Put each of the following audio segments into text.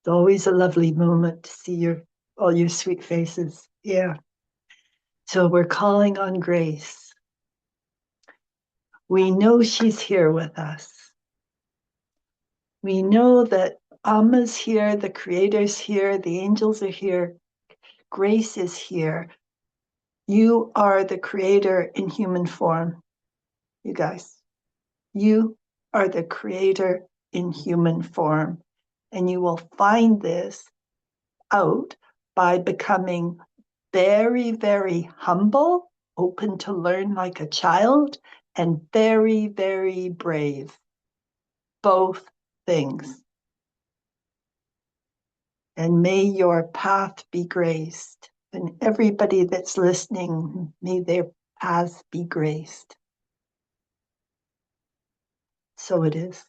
always a lovely moment to see all your sweet faces. Yeah. So we're calling on Grace. We know she's here with us. We know that Amma's here, the Creator's here, the angels are here, Grace is here. You are the Creator in human form, you guys. You are the Creator in human form. And you will find this out by becoming very, very humble, open to learn like a child, and very, very brave. Both things. And may your path be graced. And everybody that's listening, may their paths be graced. So it is.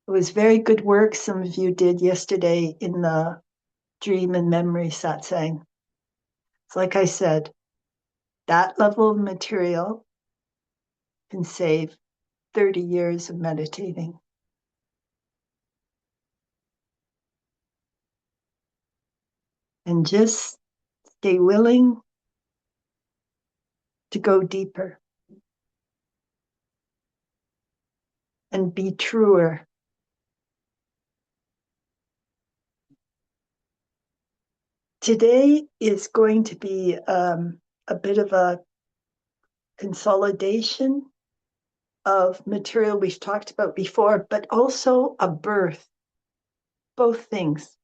It was very good work some of you did yesterday in the dream and memory satsang. It's like I said, that level of material can save 30 years of meditating. And just stay willing to go deeper and be truer. Today is going to be a bit of a consolidation of material we've talked about before, but also a birth, both things.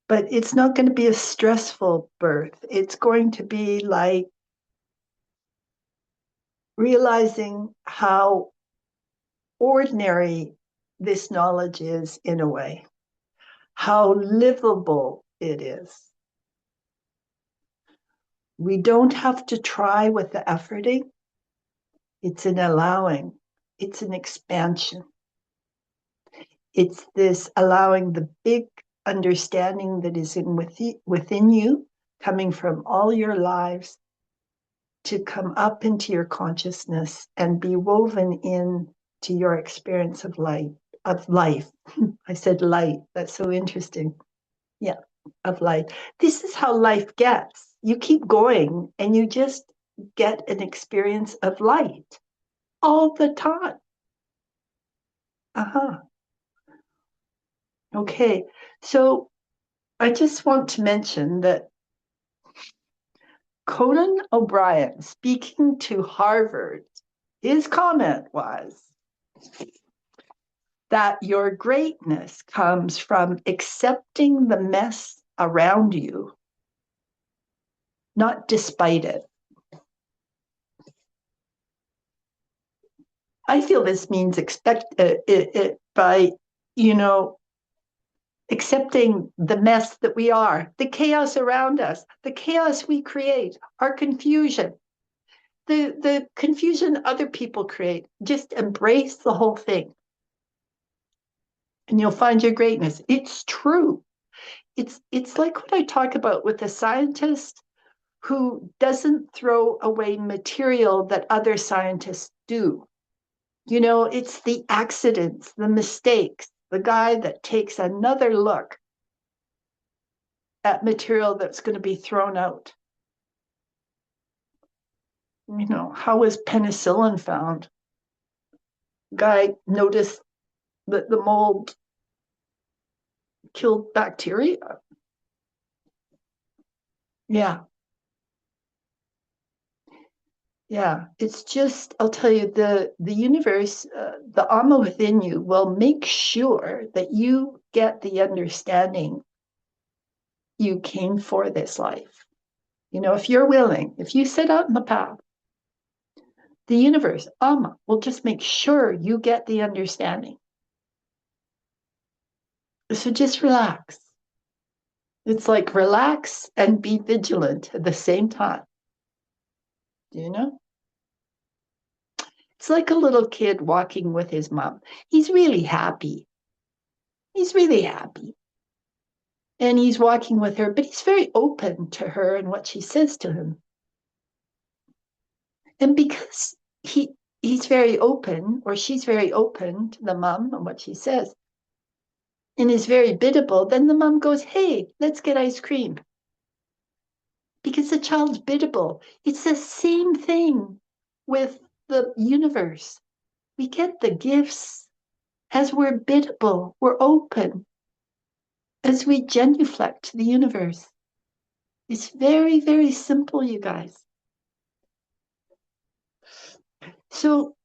But it's not going to be a stressful birth. It's going to be like realizing how ordinary this knowledge is in a way, how livable it is. We don't have to try with the efforting. It's an allowing. It's an expansion. It's this allowing the big understanding that is within you, coming from all your lives, to come up into your consciousness and be woven in to your experience of life. I said light. That's so interesting. Yeah, of life. This is how life gets. You keep going and you just get an experience of light all the time. Okay, so I just want to mention that Conan O'Brien, speaking to Harvard, his comment was that your greatness comes from accepting the mess around you, not despite it. I feel this means by, accepting the mess that we are, the chaos around us, the chaos we create, our confusion, the confusion other people create. Just embrace the whole thing. And you'll find your greatness. It's true. It's like what I talk about with a scientist who doesn't throw away material that other scientists do. It's the accidents, the mistakes, the guy that takes another look at material that's going to be thrown out. How was penicillin found? Guy noticed that the mold killed bacteria. Yeah. It's just, I'll tell you, the universe, the Amma within you will make sure that you get the understanding you came for this life. If you're willing, if you set out in the path, the universe, Amma, will just make sure you get the understanding. So just relax. It's like relax and be vigilant at the same time. Do you know? It's like a little kid walking with his mom. He's really happy. He's really happy. And he's walking with her, but he's very open to her and what she says to him. And because he's very open, or she's very open to the mom and what she says, and is very biddable, then the mom goes, hey, let's get ice cream. Because the child's biddable. It's the same thing with the universe. We get the gifts as we're biddable, we're open, as we genuflect to the universe. It's very, very simple, you guys. So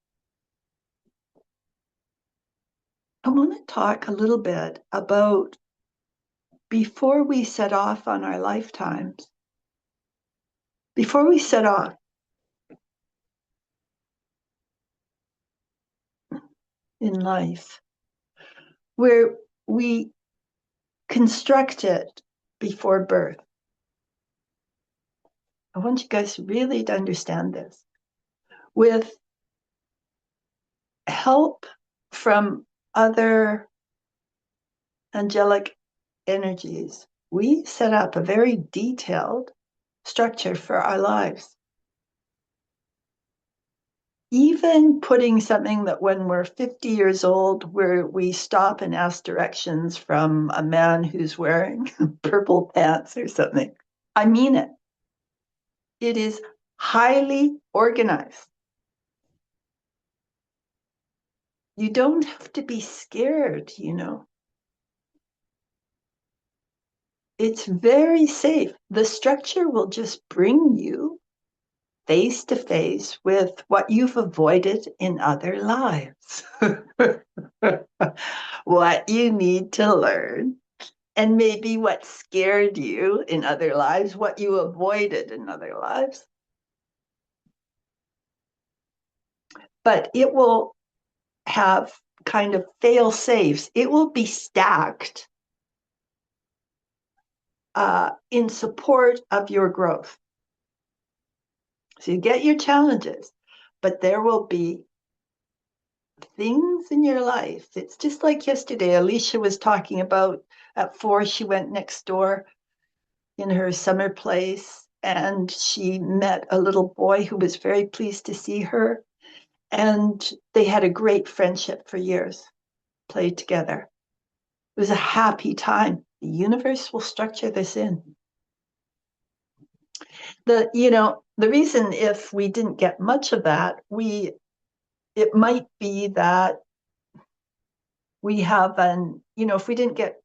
I want to talk a little bit about before we set off on our lifetimes, before we set off in life, where we construct it before birth. I want you guys really to understand this. With help from other angelic energies, we set up a very detailed structure for our lives. Even putting something that when we're 50 years old, where we stop and ask directions from a man who's wearing purple pants or something. I mean it. It is highly organized. You don't have to be scared, you know. It's very safe. The structure will just bring you face to face with what you've avoided in other lives, what you need to learn, and maybe what scared you in other lives, what you avoided in other lives. But it will have kind of fail safes. It will be stacked in support of your growth. So you get your challenges, but there will be things in your life. It's just like yesterday, Alicia was talking about at 4, she went next door in her summer place and she met a little boy who was very pleased to see her. And they had a great friendship for years, played together. It was a happy time. The universe will structure this in. The reason if we didn't get much of that, it might be that we have if we didn't get,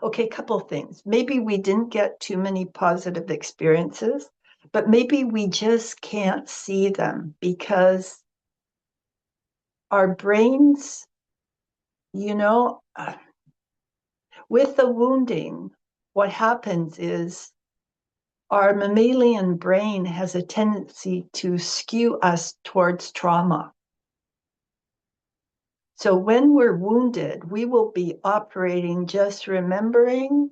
okay, couple of things. Maybe we didn't get too many positive experiences, but maybe we just can't see them because our brains, with the wounding, what happens is our mammalian brain has a tendency to skew us towards trauma. So when we're wounded, we will be operating just remembering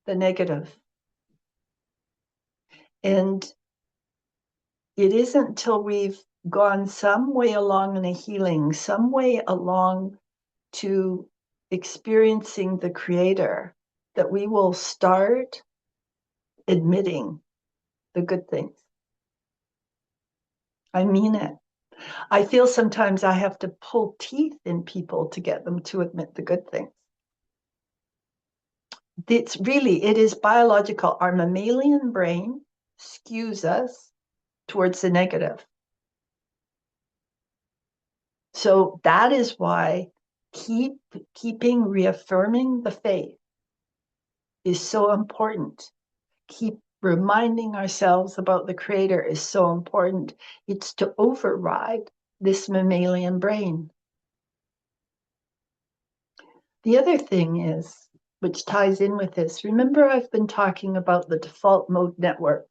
the negative. And it isn't until we've gone some way along in a healing, some way along to experiencing the Creator, that we will start admitting the good things. I mean it. I feel sometimes I have to pull teeth in people to get them to admit the good things. It is biological. Our mammalian brain skews us towards the negative. So that is why keeping reaffirming the faith is so important. Keep reminding ourselves about the Creator is so important. It's to override this mammalian brain. The other thing is, which ties in with this, remember I've been talking about the default mode network,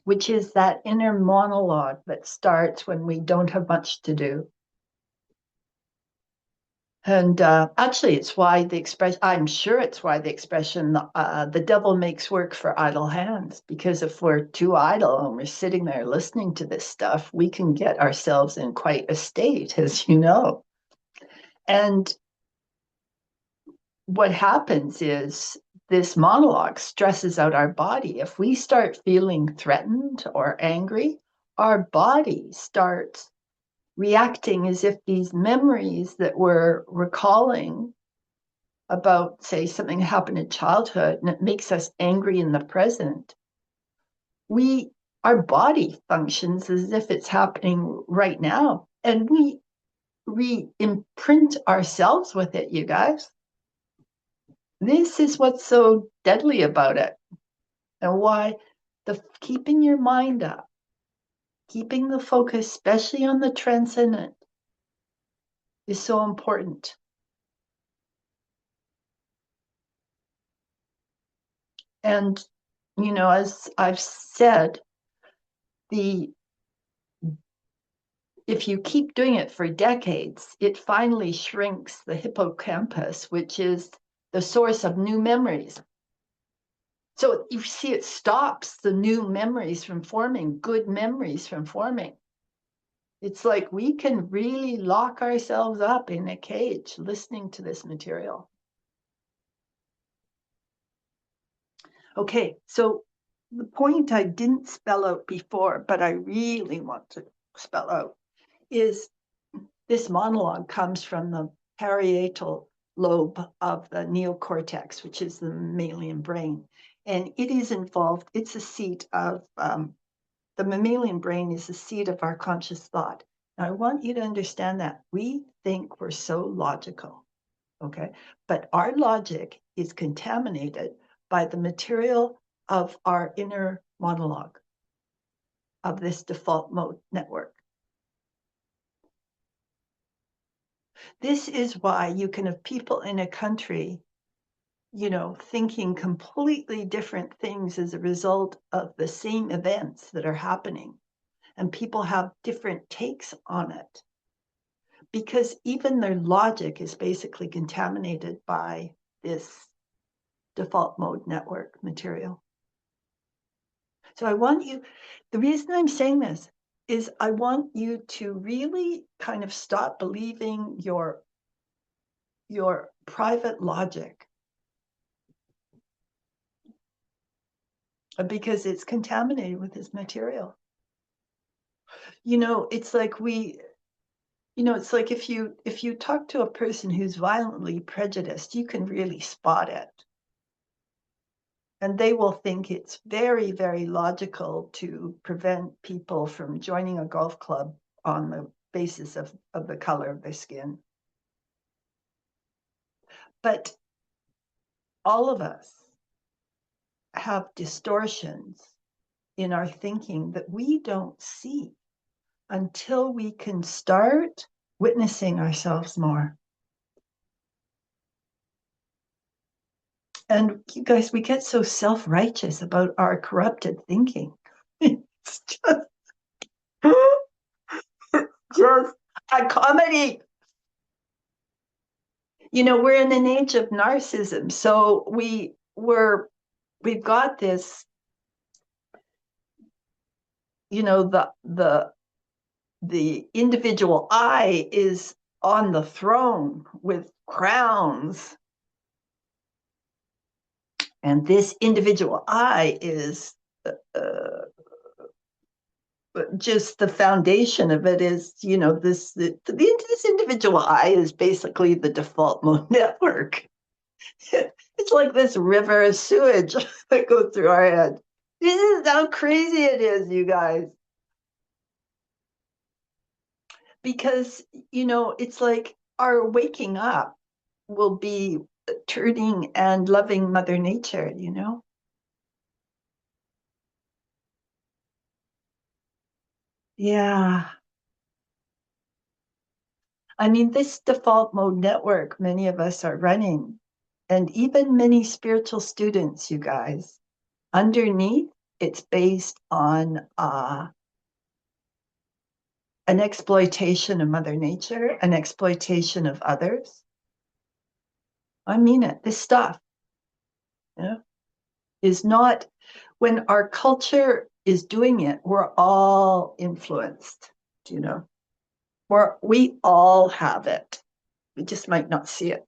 which is that inner monologue that starts when we don't have much to do. And actually, it's why the expression, I'm sure it's why the expression, the devil makes work for idle hands, because if we're too idle and we're sitting there listening to this stuff, we can get ourselves in quite a state, as you know. And what happens is this monologue stresses out our body. If we start feeling threatened or angry, our body starts reacting as if these memories that we're recalling about, say, something happened in childhood and it makes us angry in the present, our body functions as if it's happening right now, and we re-imprint ourselves with it, you guys. This is what's so deadly about it, and why keeping your mind up, keeping the focus, especially on the transcendent, is so important. And, as I've said, if you keep doing it for decades, it finally shrinks the hippocampus, which is the source of new memories. So you see, it stops the new memories from forming, good memories from forming. It's like we can really lock ourselves up in a cage listening to this material. Okay, so the point I didn't spell out before, but I really want to spell out, is this monologue comes from the parietal lobe of the neocortex, which is the mammalian brain. And it is involved, it's a seat of, the mammalian brain is the seat of our conscious thought. Now, I want you to understand that we think we're so logical, okay? But our logic is contaminated by the material of our inner monologue, of this default mode network. This is why you can have people in a country, thinking completely different things as a result of the same events that are happening. And people have different takes on it, because even their logic is basically contaminated by this default mode network material. So the reason I'm saying this is I want you to really kind of stop believing your private logic, because it's contaminated with this material. It's like it's like if you talk to a person who's violently prejudiced, you can really spot it. And they will think it's very, very logical to prevent people from joining a golf club on the basis of the color of their skin. But all of us have distortions in our thinking that we don't see until we can start witnessing ourselves more. And you guys, we get so self-righteous about our corrupted thinking. It's just a comedy. We're in an age of narcissism, so we've got this, the individual I is on the throne with crowns, and this individual I is just the foundation of it is, this individual I is basically the default mode network. It's like this river of sewage that goes through our head. This is how crazy it is, you guys. Because, it's like our waking up will be turning and loving Mother Nature, Yeah. I mean, this default mode network, many of us are running, and even many spiritual students, you guys, underneath, it's based on an exploitation of Mother Nature, an exploitation of others. I mean it. This stuff, is not, when our culture is doing it, we're all influenced, we all have it. We just might not see it.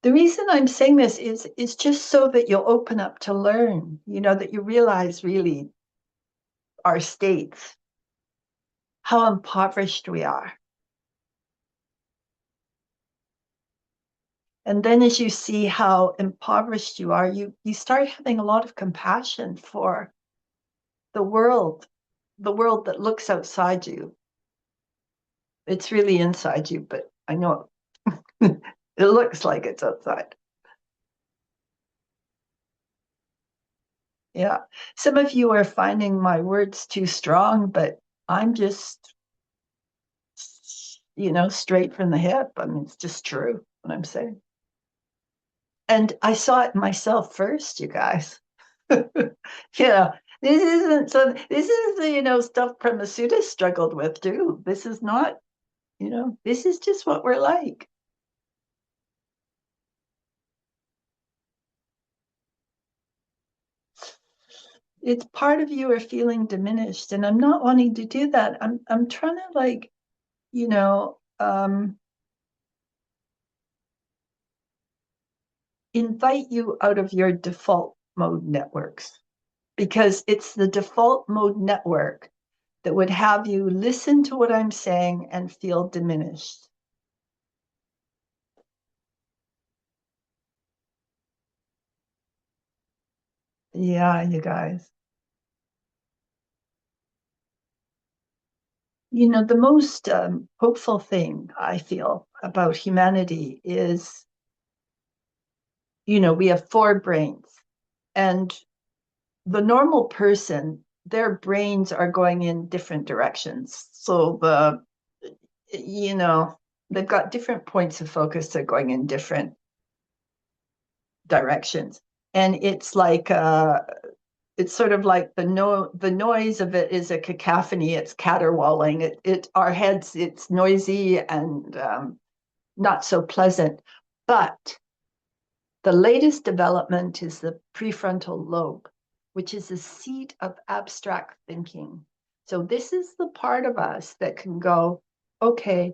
The reason I'm saying this is just so that you'll open up to learn, that you realize really our states. how impoverished we are. And then as you see how impoverished you are, you start having a lot of compassion for the world that looks outside you. It's really inside you, but I know it looks like it's outside. Yeah. Some of you are finding my words too strong, but I'm just, straight from the hip. I mean, it's just true what I'm saying. And I saw it myself first, you guys. Yeah, this isn't so. This is the stuff Premasudha struggled with too. This is not, this is just what we're like. It's part of you are feeling diminished, and I'm not wanting to do that. I'm trying to like, you know, invite you out of your default mode networks because it's the default mode network that would have you listen to what I'm saying and feel diminished. Yeah, you guys. The most hopeful thing I feel about humanity is, we have four brains, and the normal person, their brains are going in different directions. So you know, they've got different points of focus that are going in different directions. And it's sort of like the noise of it is a cacophony. It's caterwauling. Our heads. It's noisy and not so pleasant. But the latest development is the prefrontal lobe, which is the seat of abstract thinking. So this is the part of us that can go, okay,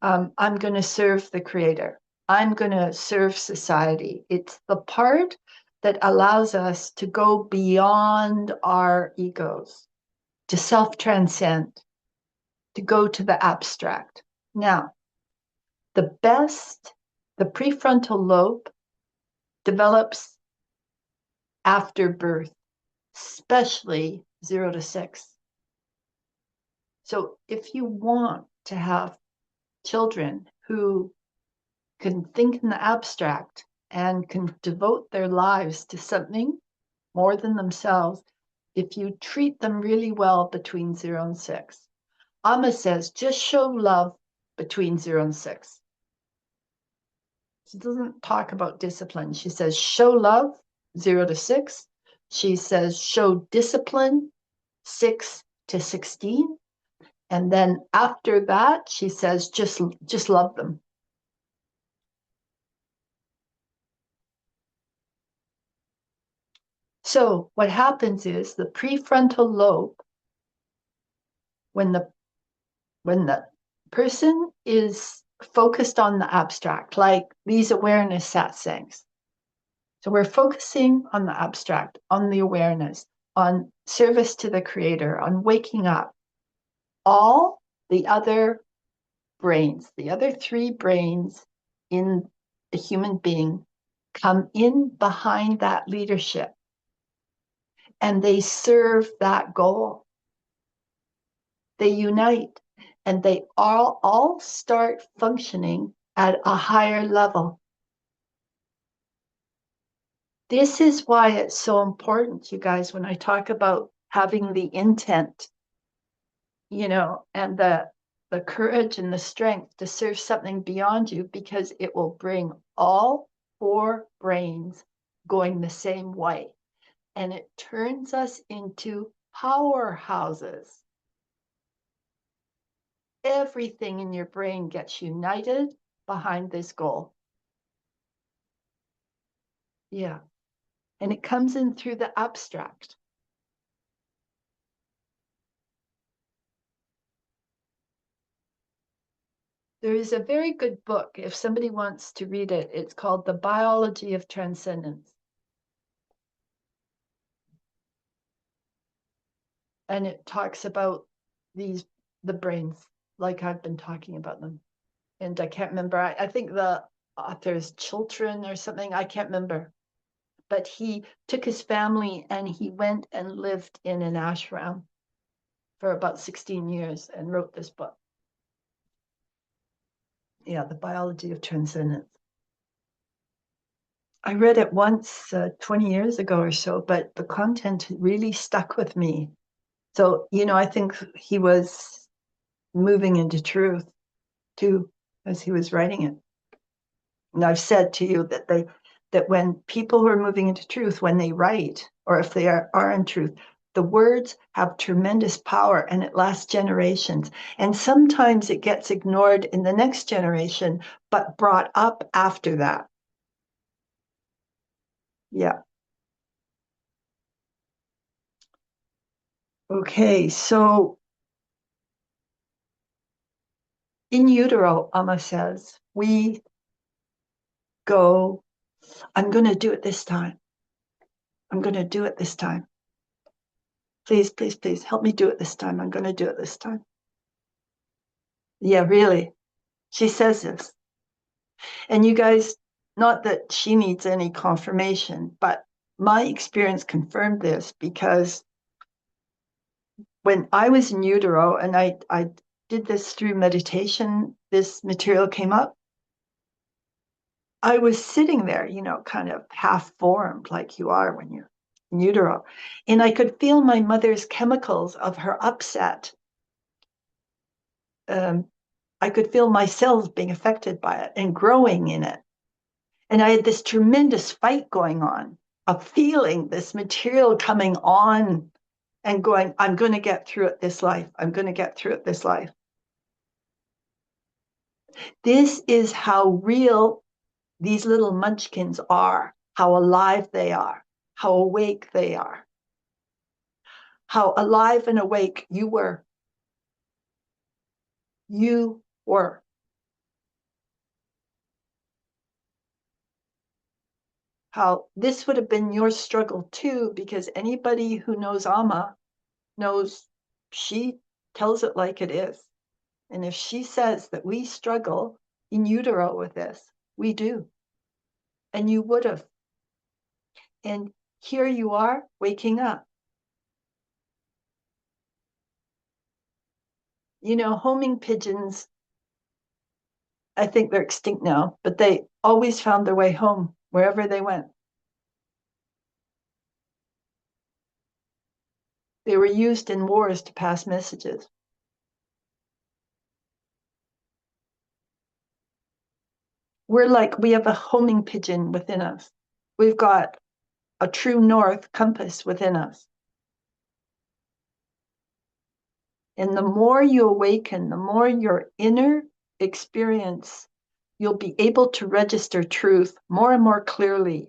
I'm going to serve the creator. I'm going to serve society. It's the part that allows us to go beyond our egos, to self-transcend, to go to the abstract. Now, the prefrontal lobe develops after birth, especially 0 to 6. So if you want to have children who can think in the abstract and can devote their lives to something more than themselves, if you treat them really well between 0 and 6. Amma says, just show love between 0 and 6. She doesn't talk about discipline. She says, show love 0 to 6. She says, show discipline 6 to 16. And then after that, she says, just love them. So what happens is the prefrontal lobe, when the person is focused on the abstract, like these awareness satsangs. So we're focusing on the abstract, on the awareness, on service to the creator, on waking up. All the other brains, the other three brains in a human being come in behind that leadership and they serve that goal. They unite and they all start functioning at a higher level. This is why it's so important, you guys, when I talk about having the intent, and the courage and the strength to serve something beyond you, because it will bring all four brains going the same way. And it turns us into powerhouses. Everything in your brain gets united behind this goal. Yeah. And it comes in through the abstract. There is a very good book, if somebody wants to read it. It's called The Biology of Transcendence. And it talks about these the brains, like I've been talking about them. And I can't remember. I think the author's children or something. I can't remember. But he took his family and he went and lived in an ashram for about 16 years and wrote this book. Yeah, The Biology of Transcendence. I read it once 20 years ago or so, but the content really stuck with me. So, I think he was moving into truth too as he was writing it. And I've said to you that when people who are moving into truth, when they write, or if they are in truth, the words have tremendous power and it lasts generations. And sometimes it gets ignored in the next generation, but brought up after that. Yeah. Okay, so in utero, Amma says, we go, I'm going to do it this time. I'm going to do it this time. Please, please, please help me do it this time. I'm going to do it this time. Yeah, really. She says this. And you guys, not that she needs any confirmation, but my experience confirmed this because when I was in utero and I did this through meditation, this material came up. I was sitting there, kind of half formed like you are when you're in utero. And I could feel my mother's chemicals of her upset. I could feel my cells being affected by it and growing in it. And I had this tremendous fight going on of feeling this material coming on and going, I'm going to get through it this life. I'm going to get through it this life. This is how real these little munchkins are, how alive they are, how awake they are, how alive and awake you were. You were. How this would have been your struggle too, because anybody who knows Amma knows she tells it like it is. And if she says that we struggle in utero with this, we do. And you would have. And here you are waking up. Homing pigeons, I think they're extinct now, but they always found their way home wherever they went. They were used in wars to pass messages. We have a homing pigeon within us. We've got a true north compass within us. And the more you awaken, the more your inner experience, you'll be able to register truth more and more clearly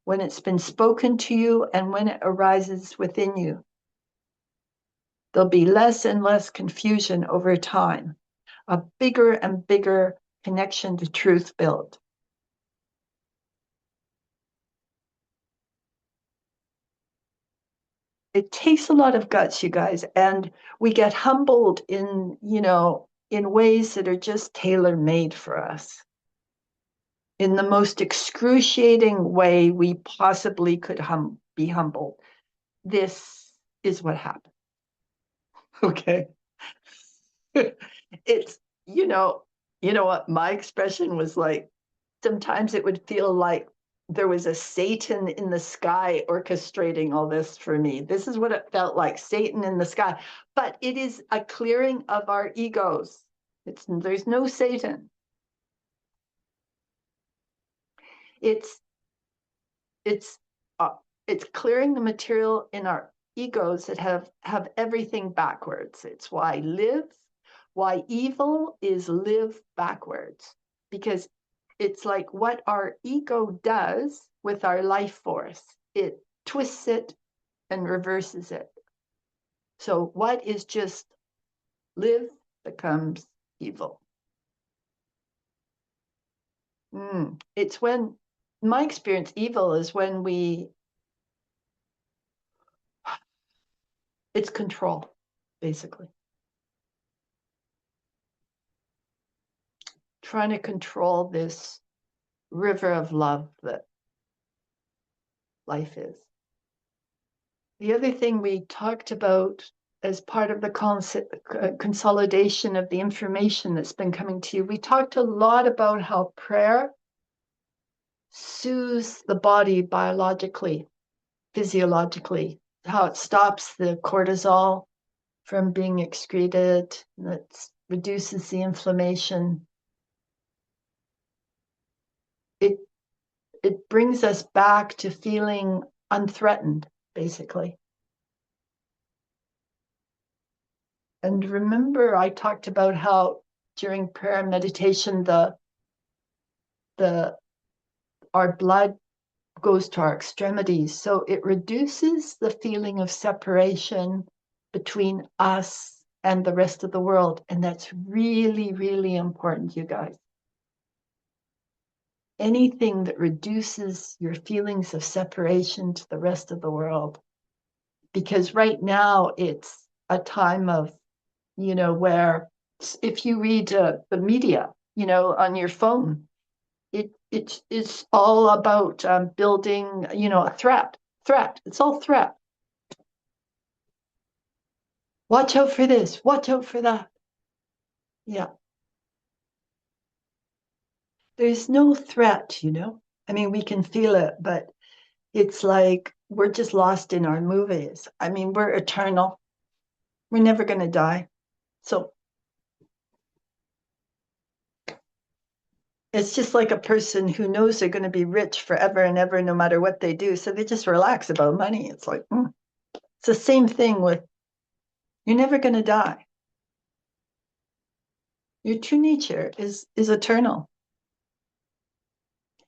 when it's been spoken to you and when it arises within you. There'll be less and less confusion over time, a bigger and bigger connection to truth built. It takes a lot of guts, you guys, and we get humbled in ways that are just tailor-made for us. In the most excruciating way we possibly could be humbled. This is what happened. Okay. It's, what my expression was like. Sometimes it would feel like there was a Satan in the sky orchestrating all this for me. This is what it felt like, Satan in the sky. But it is a clearing of our egos. There's no Satan. It's clearing the material in our egos that have everything backwards. It's why evil is live backwards, because it's like what our ego does with our life force. It twists it and reverses it. So what is just live becomes evil. It's when, in my experience, evil is when it's control, basically. trying to control this river of love that life is. The other thing we talked about as part of the consolidation of the information that's been coming to you, we talked a lot about how prayer soothes the body biologically, physiologically, how it stops the cortisol from being excreted, that reduces the inflammation. It brings us back to feeling unthreatened, basically. And remember, I talked about how during prayer and meditation, our blood goes to our extremities. So it reduces the feeling of separation between us and the rest of the world. And that's really, really important, you guys. Anything that reduces your feelings of separation to the rest of the world. Because right now it's a time of, where if you read the media, on your phone, it's all about building, a threat. It's all threat. Watch out for this. Watch out for that. Yeah. There's no threat, I mean, we can feel it, but it's like we're just lost in our movies. I mean, we're eternal. We're never going to die. So it's just like a person who knows they're going to be rich forever and ever, no matter what they do. So they just relax about money. It's like, It's the same thing with, you're never going to die. Your true nature is eternal.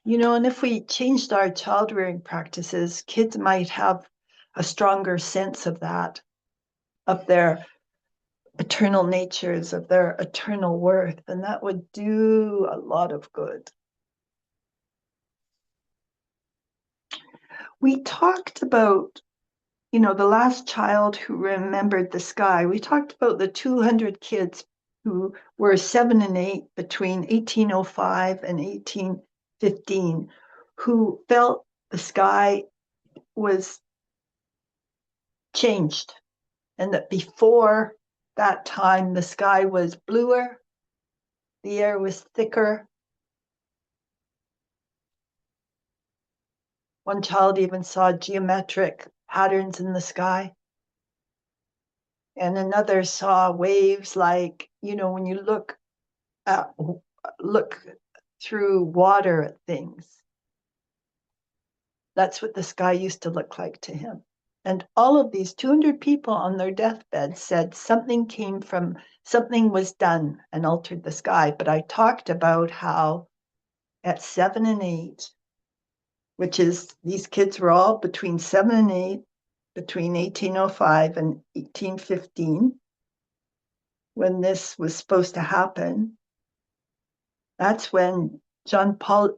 And if we changed our child rearing practices, kids might have a stronger sense of that, of their eternal natures, of their eternal worth, and that would do a lot of good. We talked about, the last child who remembered the sky. We talked about the 200 kids who were 7 and 8 between 1805 and 1815, who felt the sky was changed, and that before that time the sky was bluer, the air was thicker. One child even saw geometric patterns in the sky, and another saw waves like, when you look through water at things. That's what the sky used to look like to him. And all of these 200 people on their deathbed said something was done and altered the sky. But I talked about how at 7 and 8, which is, these kids were all between 7 and 8, between 1805 and 1815, when this was supposed to happen. That's when Jean-Paul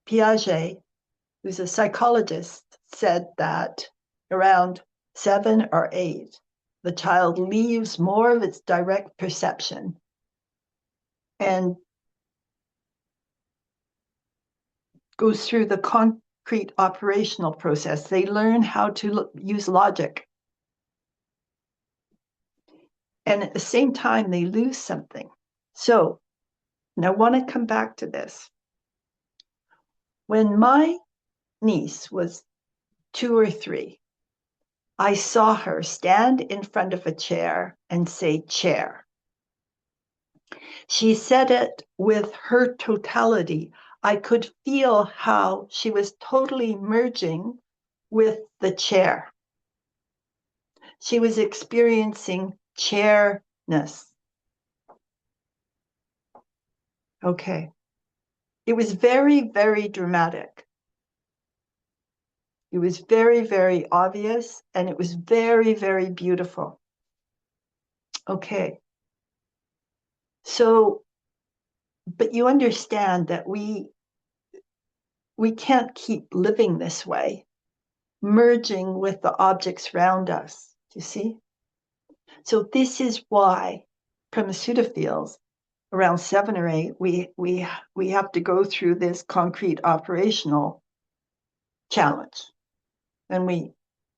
Piaget, who's a psychologist, said that around 7 or 8, the child leaves more of its direct perception and goes through the concrete operational process. They learn how to use logic. And at the same time, they lose something. So, and I want to come back to this. When my niece was 2 or 3, I saw her stand in front of a chair and say, chair. She said it with her totality. I could feel how she was totally merging with the chair. She was experiencing chairness. Okay. It was very, very dramatic. It was very, very obvious, and it was very, very beautiful. Okay. So, but you understand that we can't keep living this way, merging with the objects around us. Do you see? So this is why Premasudha feels around 7 or 8, we have to go through this concrete operational challenge. And we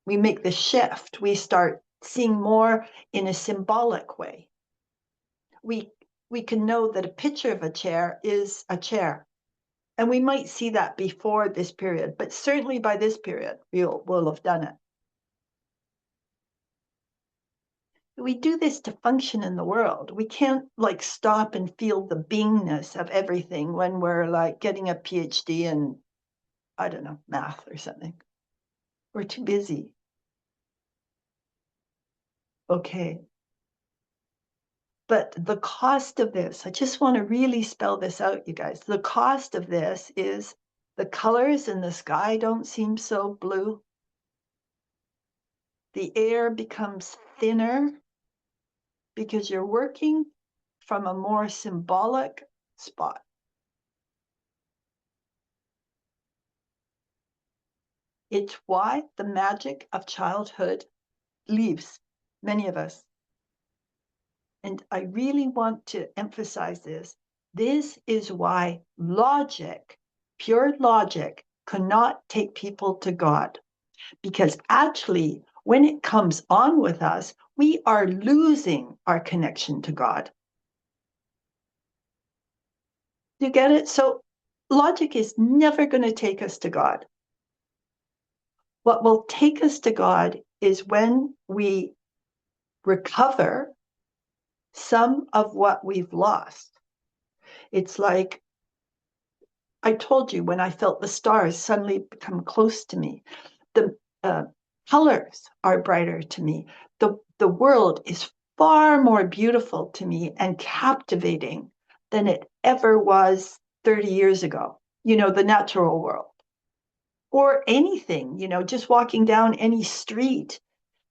make the shift. We start seeing more in a symbolic way. We can know that a picture of a chair is a chair. And we might see that before this period, but certainly by this period, we'll have done it. We do this to function in the world. We can't like stop and feel the beingness of everything when we're like getting a PhD in, I don't know, math or something. We're too busy. Okay. But the cost of this, I just want to really spell this out, you guys. The cost of this is the colors in the sky don't seem so blue. The air becomes thinner because you're working from a more symbolic spot. It's why the magic of childhood leaves many of us. And I really want to emphasize this. This is why logic, pure logic, cannot take people to God. Because actually, when it comes on with us, we are losing our connection to God. You get it? So logic is never going to take us to God. What will take us to God is when we recover some of what we've lost. It's like I told you when I felt the stars suddenly become close to me. The colors are brighter to me. The world is far more beautiful to me and captivating than it ever was 30 years ago. You know, the natural world or anything, you know, just walking down any street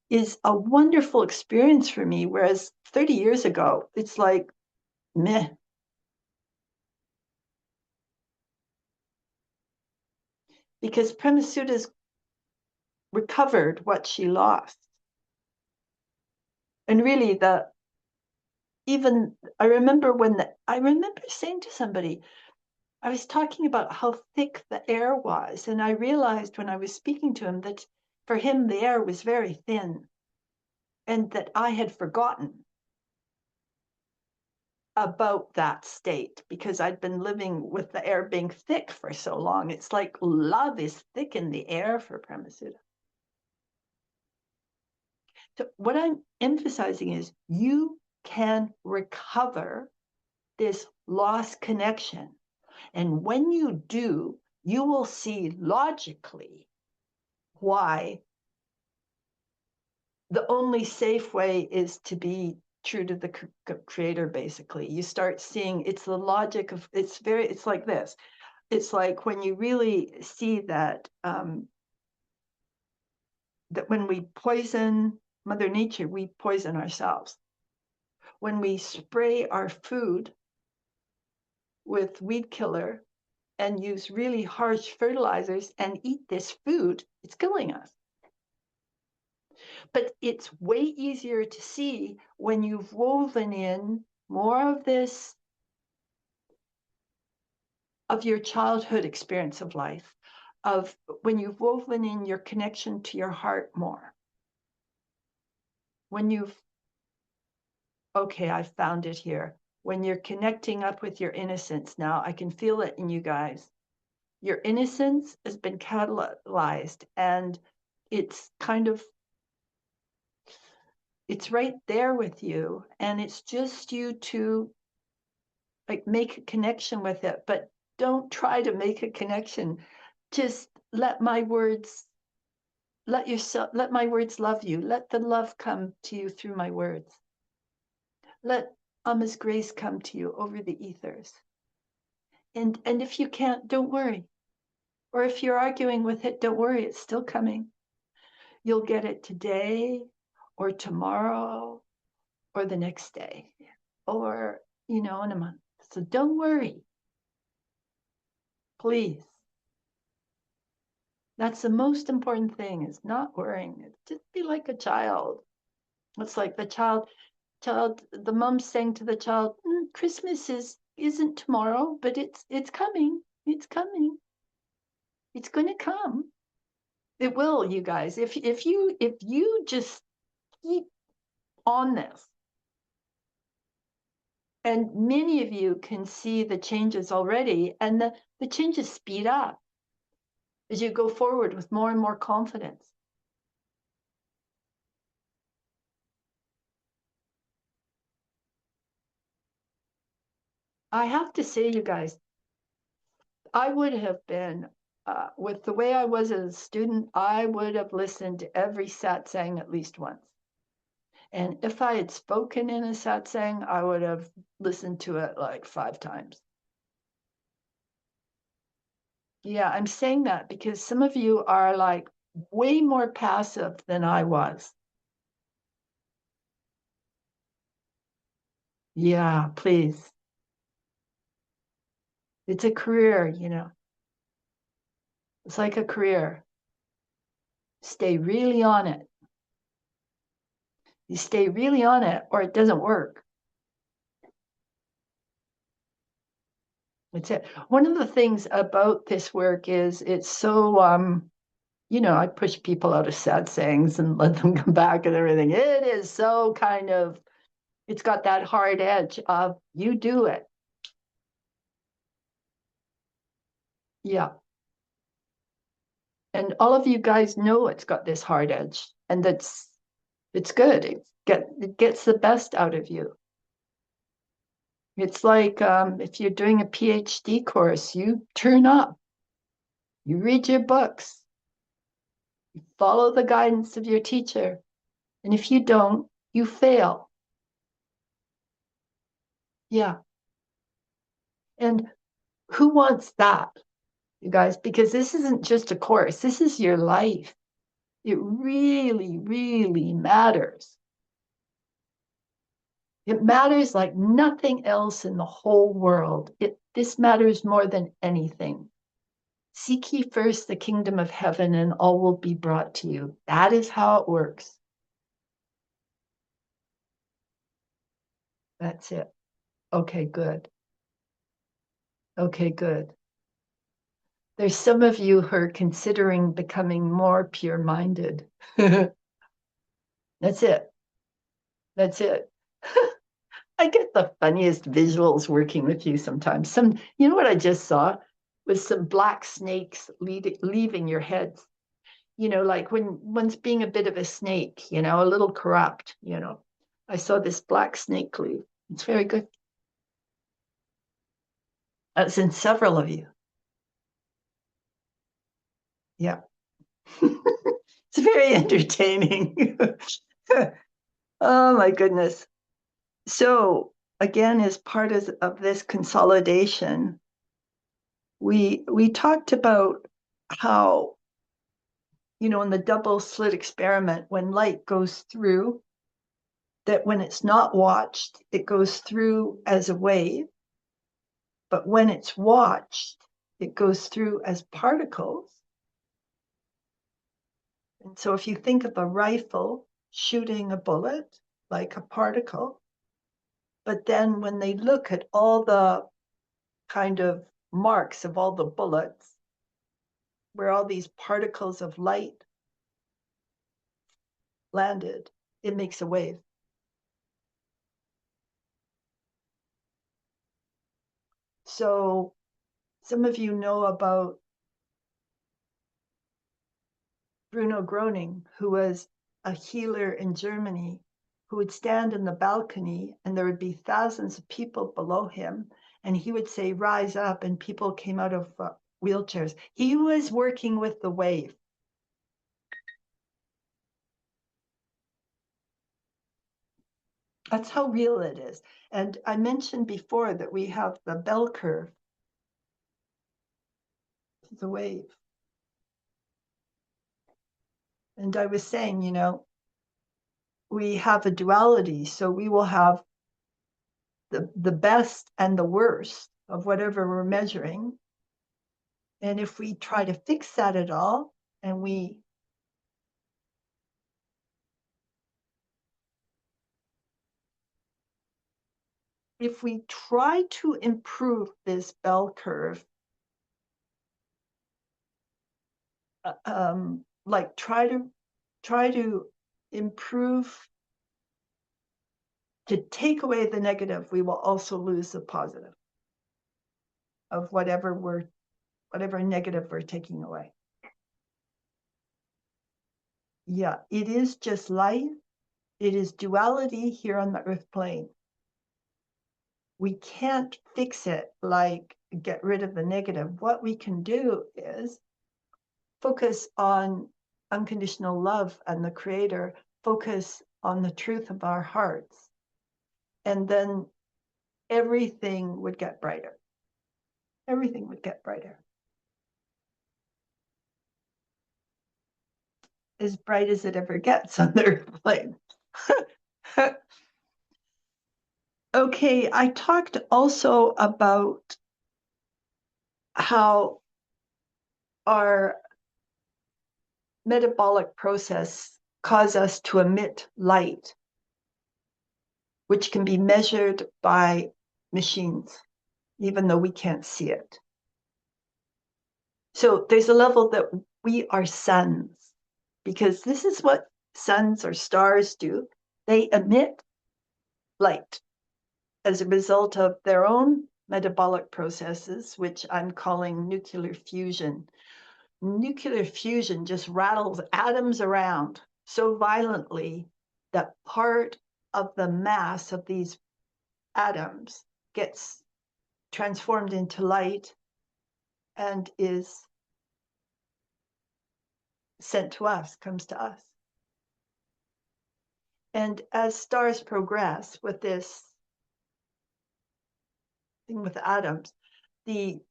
is a wonderful experience for me. Whereas 30 years ago, it's like, meh. Because Premasudha's recovered what she lost. And really I remember saying to somebody, I was talking about how thick the air was. And I realized when I was speaking to him that for him, the air was very thin and that I had forgotten about that state because I'd been living with the air being thick for so long. It's like love is thick in the air for Premasudha. So what I'm emphasizing is you can recover this lost connection. And when you do, you will see logically why the only safe way is to be true to the creator. Basically, you start seeing it's the logic of it's like this. It's like when you really see that that when we poison Mother Nature, we poison ourselves. When we spray our food with weed killer and use really harsh fertilizers and eat this food, it's killing us. But it's way easier to see when you've woven in more of this, of your childhood experience of life, of when you've woven in your connection to your heart more. When okay, I found it here. When you're connecting up with your innocence, now I can feel it in you guys. Your innocence has been catalyzed and it's kind of, it's right there with you. And it's just you to like make a connection with it, but don't try to make a connection. Just let my words love you. Let the love come to you through my words. Let Amma's grace come to you over the ethers. And if you can't, don't worry. Or if you're arguing with it, don't worry, it's still coming. You'll get it today or tomorrow or the next day or, in a month. So don't worry. Please. That's the most important thing, is not worrying. Just be like a child. It's like the child, the mom saying to the child, Christmas isn't tomorrow, but it's coming. It's coming. It's going to come. It will, you guys. If you just keep on this, and many of you can see the changes already, and the changes speed up as you go forward with more and more confidence. I have to say, you guys, I would have been, with the way I was as a student, I would have listened to every satsang at least once. And if I had spoken in a satsang, I would have listened to it like 5 times. Yeah, I'm saying that because some of you are like way more passive than I was. Yeah, please. It's a career, you know. It's like a career. Stay really on it. You stay really on it or it doesn't work. That's it. One of the things about this work is it's so I push people out of satsangs and let them come back and everything. It is so kind of, it's got that hard edge of you do it. Yeah. And all of you guys know it's got this hard edge, and it's good. It gets the best out of you. It's like if you're doing a PhD course, you turn up, you read your books, you follow the guidance of your teacher. And if you don't, you fail. Yeah. And who wants that, you guys? Because this isn't just a course, this is your life. It really, really matters. It matters like nothing else in the whole world. This matters more than anything. Seek ye first the kingdom of heaven, and all will be brought to you. That is how it works. That's it. Okay, good. Okay, good. There's some of you who are considering becoming more pure-minded. That's it. That's it. I get the funniest visuals working with you sometimes. You know what I just saw was some black snakes leaving your heads. Like when one's being a bit of a snake, a little corrupt, I saw this black snake leave. It's very good. That's in several of you. Yeah. It's very entertaining. Oh my goodness. So again, as part of this consolidation, we talked about how, in the double slit experiment, when light goes through, that when it's not watched, it goes through as a wave. But when it's watched, it goes through as particles. And so if you think of a rifle shooting a bullet like a particle, but then when they look at all the kind of marks of all the bullets, where all these particles of light landed, it makes a wave. So some of you know about Bruno Groening, who was a healer in Germany, who would stand in the balcony and there would be thousands of people below him. And he would say, rise up, and people came out of wheelchairs. He was working with the wave. That's how real it is. And I mentioned before that we have the bell curve, the wave. And I was saying, we have a duality. So we will have the best and the worst of whatever we're measuring. And if we try to fix that at all, and we if we try to improve this bell curve, like try to improve, to take away the negative, we will also lose the positive of whatever negative we're taking away. Yeah, it is just life. It is duality here on the earth plane. We can't fix it, like get rid of the negative. What we can do is focus on unconditional love and the Creator, focus on the truth of our hearts, and then everything would get brighter. Everything would get brighter. As bright as it ever gets on the earth plane. Okay, I talked also about how our metabolic process cause us to emit light, which can be measured by machines, even though we can't see it. So there's a level that we are suns, because this is what suns or stars do. They emit light as a result of their own metabolic processes, which I'm calling nuclear fusion. Nuclear fusion just rattles atoms around so violently that part of the mass of these atoms gets transformed into light and is sent to us, comes to us. And as stars progress with this thing with atoms, the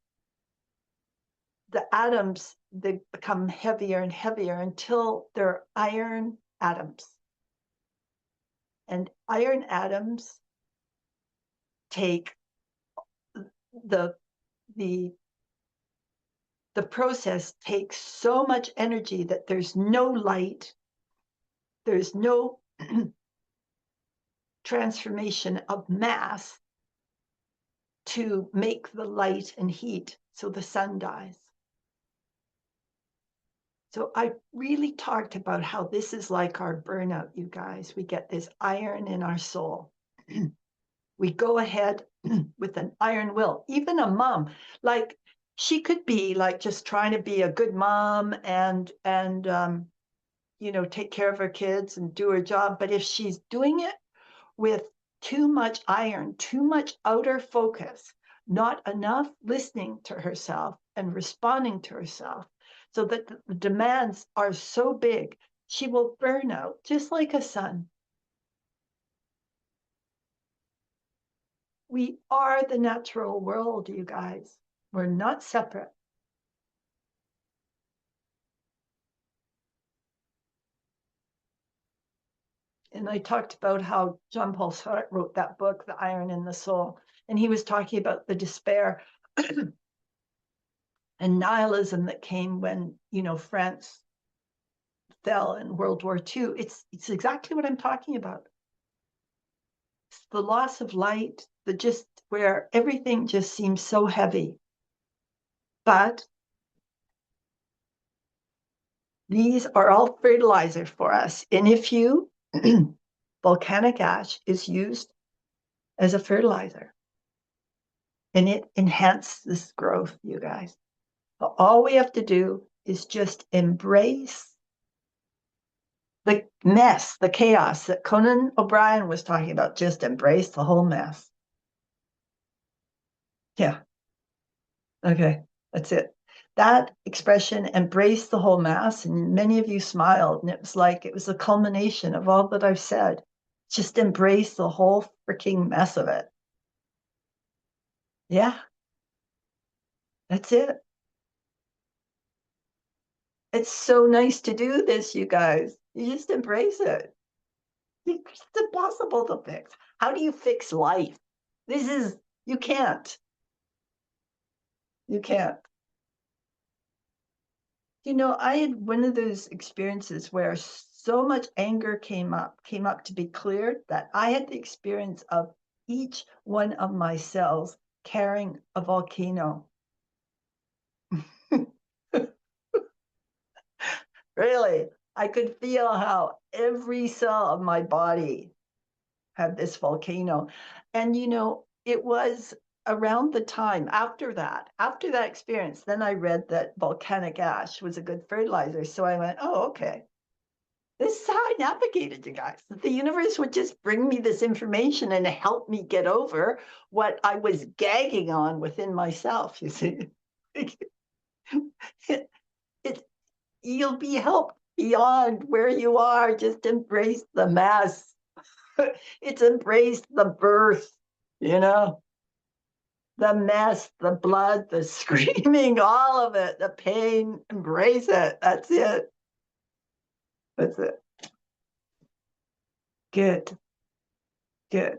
atoms, they become heavier and heavier until they're iron atoms. And iron atoms take the process takes so much energy that there's no light, there's no transformation of mass to make the light and heat, so the sun dies. So I really talked about how this is like our burnout, you guys. We get this iron in our soul. We go ahead with an iron will. Even a mom, like she could be like just trying to be a good mom and take care of her kids and do her job. But if she's doing it with too much iron, too much outer focus, not enough listening to herself and responding to herself, so that the demands are so big, she will burn out just like a sun. We are the natural world, you guys. We're not separate. And I talked about how John Paul Sartre wrote that book, The Iron in the Soul. And he was talking about the despair and nihilism that came when, France fell in World War II. It's exactly what I'm talking about. It's the loss of light, where everything just seems so heavy. But these are all fertilizer for us. And if volcanic ash is used as a fertilizer, and it enhances growth, you guys. But all we have to do is just embrace the mess, the chaos that Conan O'Brien was talking about. Just embrace the whole mess. Yeah. Okay, that's it. That expression, embrace the whole mass, and many of you smiled, and it was like it was a culmination of all that I've said. Just embrace the whole freaking mess of it. Yeah, that's it. It's so nice to do this, you guys. You just embrace it. It's impossible to fix. How do you fix life? You can't. You can't. I had one of those experiences where so much anger came up to be cleared, that I had the experience of each one of my cells carrying a volcano. Really, I could feel how every cell of my body had this volcano. And, it was around the time after that experience, then I read that volcanic ash was a good fertilizer. So I went, oh, okay. This is how I navigated, you guys. The universe would just bring me this information and help me get over what I was gagging on within myself, you see. it, you'll be helped beyond where you are. Just embrace the mess. It's embrace the birth, the mess, the blood, the screaming, all of it, the pain. Embrace it. That's it. That's it. Good. Good.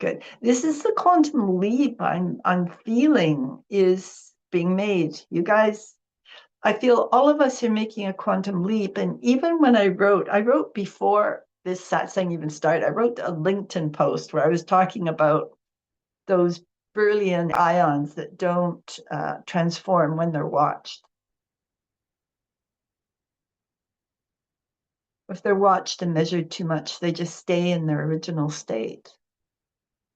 Good. This is the quantum leap I'm feeling is being made. You guys, I feel all of us are making a quantum leap. And even when I wrote before this satsang even started, I wrote a LinkedIn post where I was talking about those Beryllian ions that don't transform when they're watched. If they're watched and measured too much, they just stay in their original state.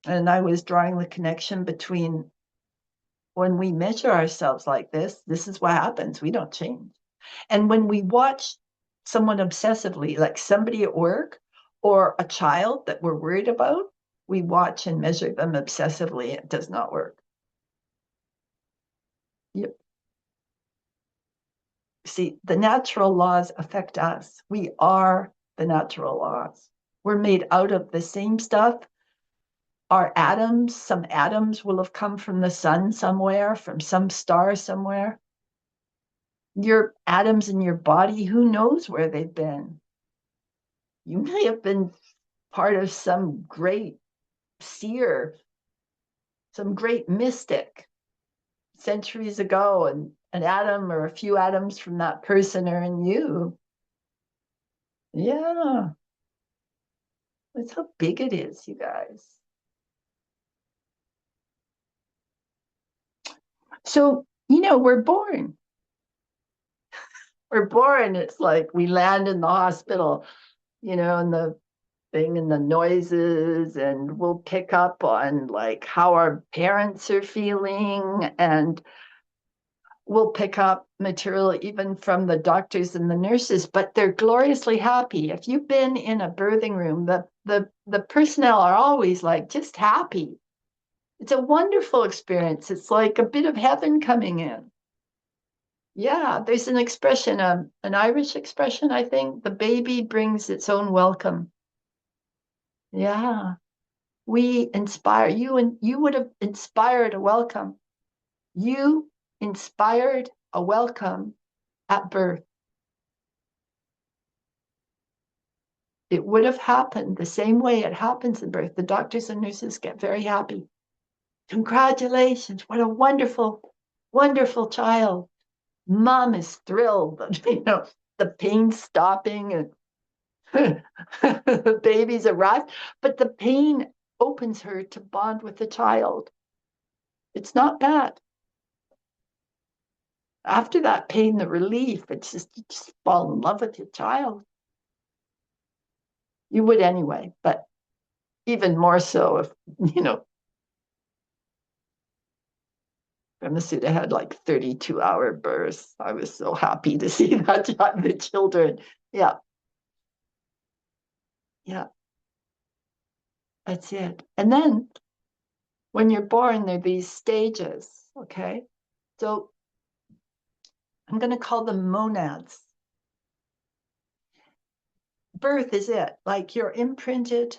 And I was drawing the connection between when we measure ourselves like this is what happens. We don't change. And when we watch someone obsessively, like somebody at work or a child that we're worried about, we watch and measure them obsessively. It does not work. Yep. See, the natural laws affect us. We are the natural laws. We're made out of the same stuff. Our atoms, some atoms will have come from the sun somewhere, from some star somewhere. Your atoms in your body, who knows where they've been? You may have been part of some great seer, some great mystic centuries ago, and an atom or a few atoms from that person are in you. Yeah. That's how big it is, you guys. So, we're born. We're born. It's like we land in the hospital, and the thing and the noises, and we'll pick up on like how our parents are feeling, and we'll pick up material even from the doctors and the nurses, but they're gloriously happy. If you've been in a birthing room, the personnel are always like just happy. It's a wonderful experience. It's like a bit of heaven coming in. Yeah, there's an expression, an Irish expression, I think. The baby brings its own welcome. Yeah, we inspire you, and you would have inspired a welcome. You inspired a welcome at birth. It would have happened the same way it happens in birth. The doctors and nurses get very happy. Congratulations, what a wonderful, wonderful child. Mom is thrilled that, the pain stopping and the baby's arrived, but the pain opens her to bond with the child. It's not bad. After that pain, the relief, it's just, you just fall in love with your child. You would anyway, but even more so if, Premasudha had like 32-hour births. I was so happy to see that the children. Yeah. Yeah. That's it. And then when you're born, there are these stages. Okay. So I'm going to call them monads. Birth is it. Like you're imprinted.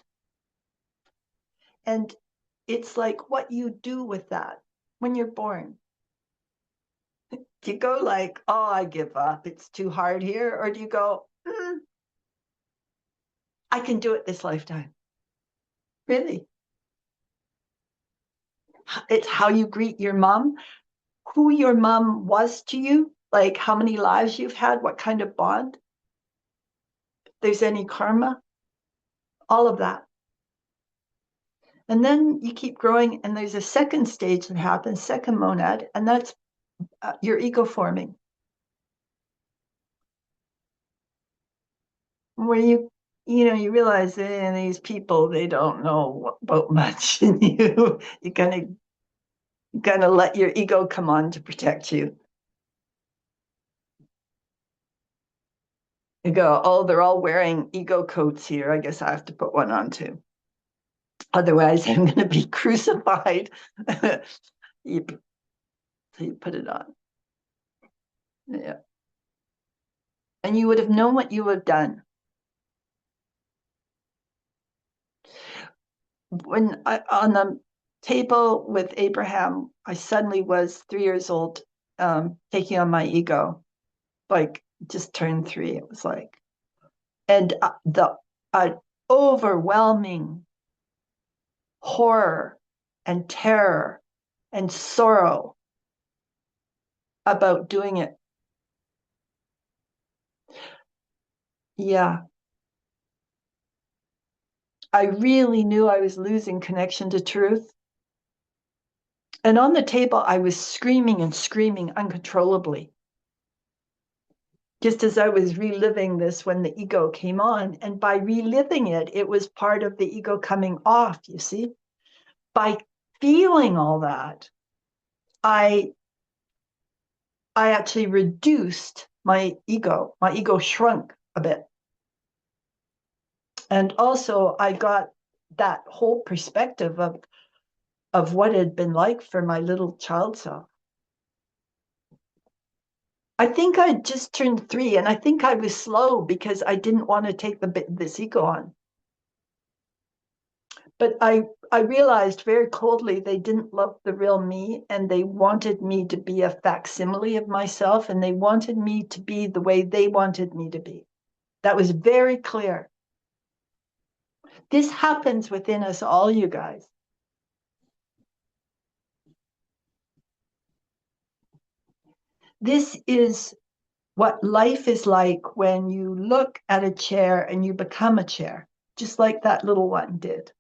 And it's like what you do with that when you're born. Do you go like, oh, I give up, it's too hard here? Or do you go, I can do it this lifetime? Really? It's how you greet your mom, who your mom was to you, like how many lives you've had, what kind of bond, if there's any karma, all of that. And then you keep growing, and there's a second stage that happens, second monad, and that's your ego forming, where you realize these people, they don't know about much, and you kind of let your ego come on to protect you. You go, oh, they're all wearing ego coats here. I guess I have to put one on too. Otherwise, I'm going to be crucified. you, so you put it on. Yeah. And you would have known what you would have done. When on the table with Abraham, I suddenly was 3 years old, taking on my ego, like just turned 3. It was like, and the overwhelming horror and terror and sorrow about doing it. Yeah. I really knew I was losing connection to truth. And on the table, I was screaming and screaming uncontrollably, just as I was reliving this when the ego came on. And by reliving it, it was part of the ego coming off, you see? By feeling all that, I actually reduced my ego. My ego shrunk a bit. And also I got that whole perspective of what it had been like for my little child self. I think I just turned 3, and I think I was slow because I didn't want to take this ego on. But I realized very coldly they didn't love the real me, and they wanted me to be a facsimile of myself, and they wanted me to be the way they wanted me to be. That was very clear. This happens within us all, you guys. This is what life is like when you look at a chair and you become a chair, just like that little one did.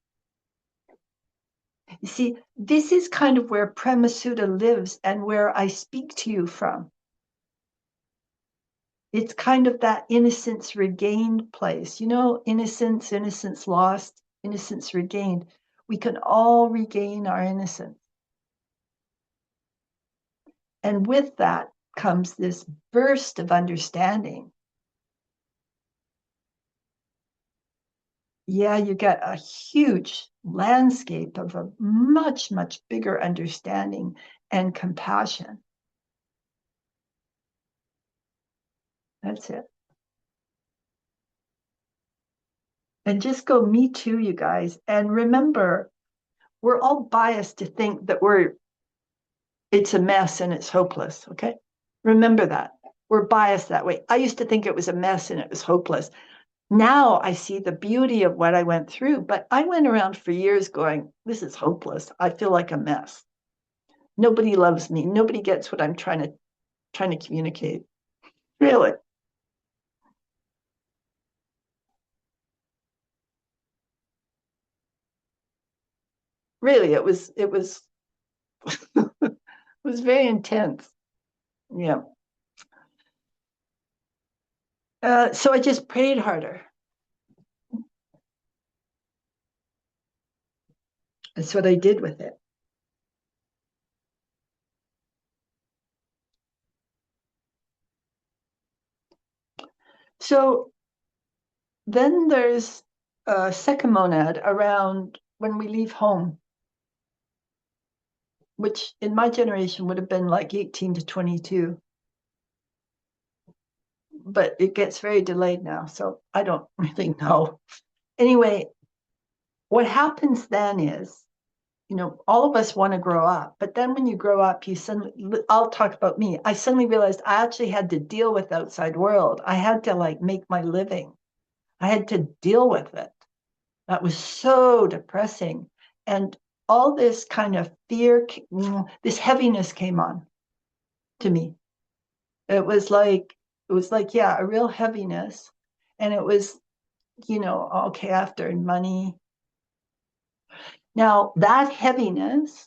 You see, this is kind of where Premasudha lives and where I speak to you from. It's kind of that innocence regained place. Innocence, innocence lost, innocence regained. We can all regain our innocence. And with that comes this burst of understanding. Yeah, you get a huge landscape of a much, much bigger understanding and compassion. That's it. And just go, me too, you guys. And remember, we're all biased to think that it's a mess and it's hopeless. Okay. Remember that. We're biased that way. I used to think it was a mess and it was hopeless. Now I see the beauty of what I went through, but I went around for years going, this is hopeless. I feel like a mess. Nobody loves me. Nobody gets what I'm trying to communicate. Really. Really, it was it was very intense. Yeah. So I just prayed harder. That's what I did with it. So then there's a second monad around when we leave home, which in my generation would have been like 18 to 22. But it gets very delayed now, so I don't really know. Anyway, what happens then is, all of us want to grow up, but then when you grow up, I'll talk about me. I suddenly realized I actually had to deal with the outside world. I had to make my living. I had to deal with it. That was so depressing. And all this kind of fear, this heaviness came on to me. It was like, yeah, a real heaviness. And it was, okay, after money. Now, that heaviness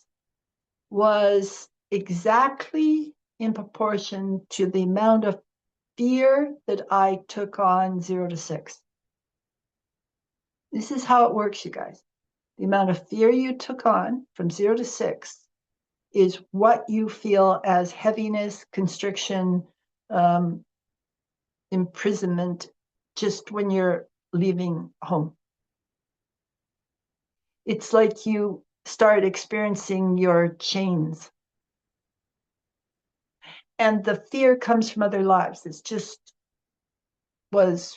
was exactly in proportion to the amount of fear that I took on 0 to 6. This is how it works, you guys. The amount of fear you took on from 0 to 6 is what you feel as heaviness, constriction, imprisonment, just when you're leaving home. It's like you start experiencing your chains. And the fear comes from other lives. It's just was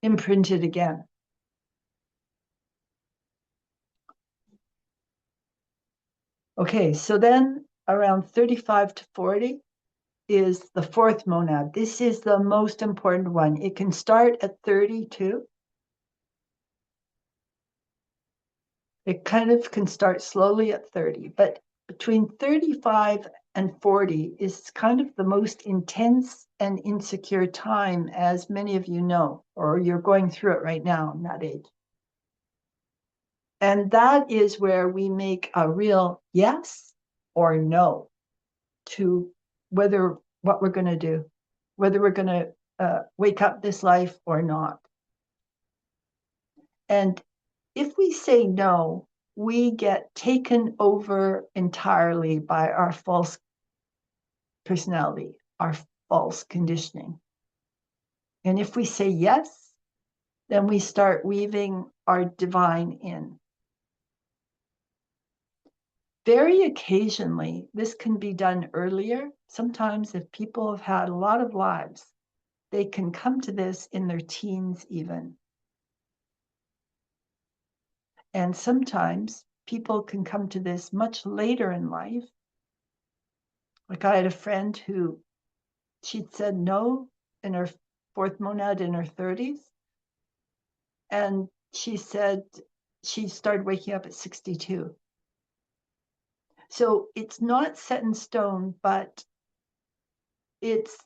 imprinted again. Okay, so then around 35 to 40 is the fourth monad. This is the most important one. It can start at 32. It kind of can start slowly at 30, but between 35 and 40 is kind of the most intense and insecure time, as many of you know, or you're going through it right now in that age. And that is where we make a real yes or no to whether what we're going to do, whether we're going to wake up this life or not. And if we say no, we get taken over entirely by our false personality, our false conditioning. And if we say yes, then we start weaving our divine in. Very occasionally, this can be done earlier. Sometimes if people have had a lot of lives, they can come to this in their teens even. And sometimes people can come to this much later in life. Like I had a friend who she'd said no in her fourth monad in her 30s. And she said she started waking up at 62. So it's not set in stone, but it's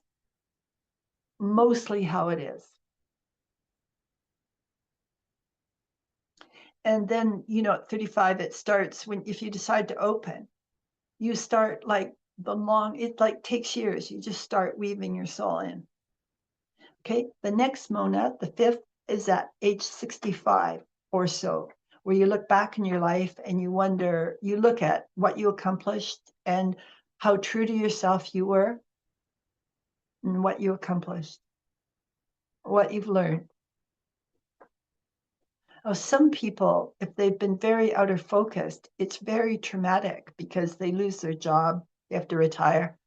mostly how it is. And then, at 35, it starts when, if you decide to open, you start like it like takes years. You just start weaving your soul in. Okay. The next monad, the fifth, is at age 65 or so, where you look back in your life and you wonder, you look at what you accomplished and how true to yourself you were and what you accomplished, what you've learned. Some people, if they've been very outer focused, it's very traumatic because they lose their job, they have to retire.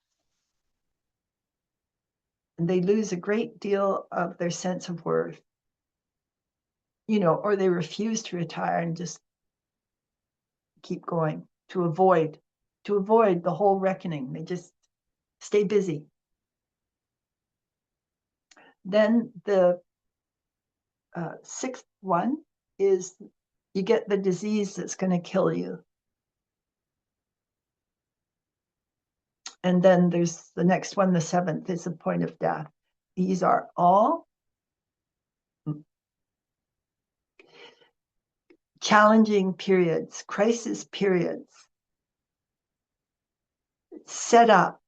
And they lose a great deal of their sense of worth, or they refuse to retire and just keep going to avoid the whole reckoning. They just stay busy. Then the sixth one is you get the disease that's going to kill you. And then there's the next one, the seventh, is the point of death. These are all challenging periods, crisis periods, set up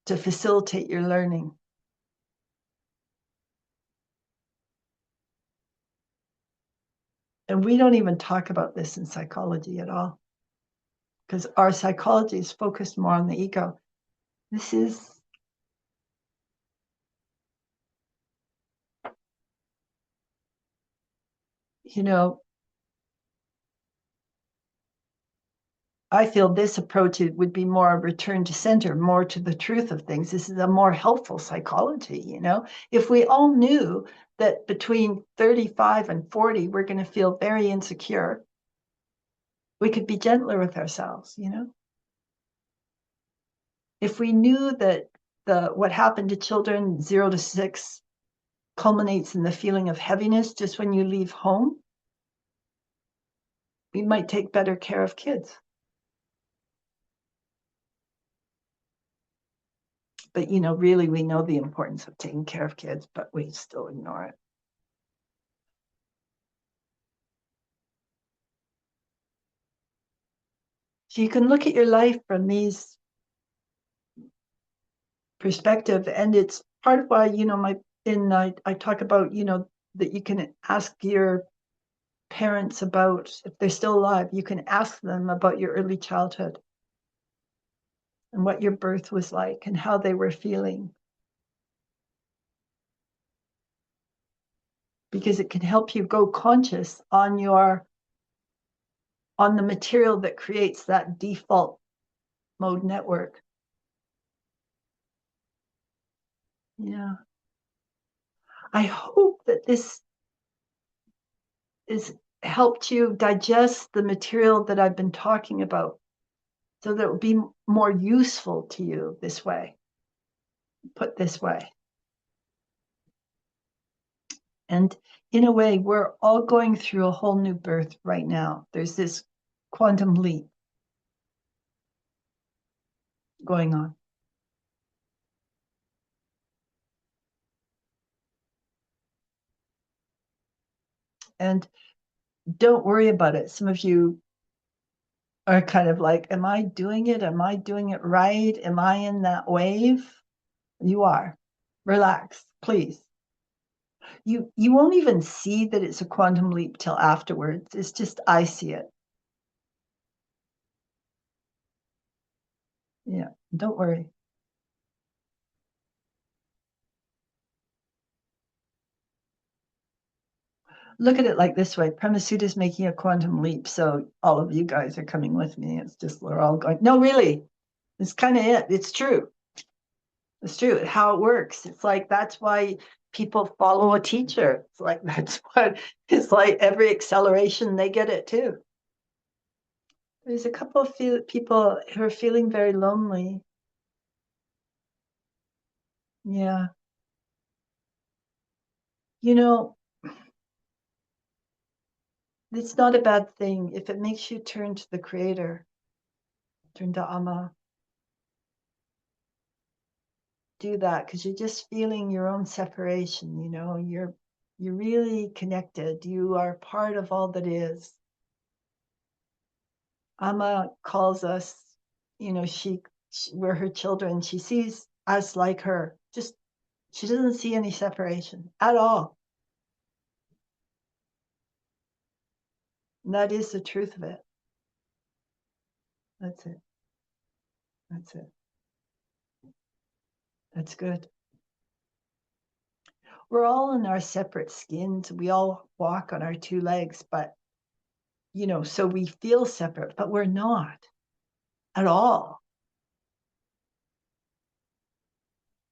to facilitate your learning. And we don't even talk about this in psychology at all, because our psychology is focused more on the ego. This is I feel this approach would be more a return to center, more to the truth of things. This is a more helpful psychology, If we all knew that between 35 and 40, we're going to feel very insecure, we could be gentler with ourselves, If we knew that what happened to children 0 to 6 culminates in the feeling of heaviness just when you leave home, we might take better care of kids. But, really, we know the importance of taking care of kids, but we still ignore it. So you can look at your life from these perspective, and it's part of why, I talk about, that you can ask your parents about, if they're still alive, you can ask them about your early childhood and what your birth was like and how they were feeling. Because it can help you go conscious on the material that creates that default mode network. Yeah. I hope that this has helped you digest the material that I've been talking about, so that it will be more useful to you this way, put this way. And in a way, we're all going through a whole new birth right now. There's this quantum leap going on. And don't worry about it. Some of you are kind of like, am I doing it? Am I doing it right? Am I in that wave? You are. Relax, please. You won't even see that it's a quantum leap till afterwards. It's just, I see it. Yeah, don't worry. Look at it like this way. Premasudha is making a quantum leap, so all of you guys are coming with me. It's just we're all going, no, really, it's kind of it. It's true. It's true. How it works. It's like, that's why people follow a teacher. It's like, that's what, it's like every acceleration, they get it too. There's a couple of people who are feeling very lonely. Yeah. It's not a bad thing if it makes you turn to the creator, turn to Amma. Do that, because you're just feeling your own separation. You're really connected. You are part of all that is. Amma calls us, we're her children. She sees us like her. Just, she doesn't see any separation at all. And that is the truth of it. That's it. That's it. That's good. We're all in our separate skins. We all walk on our two legs, but, so we feel separate, but we're not at all.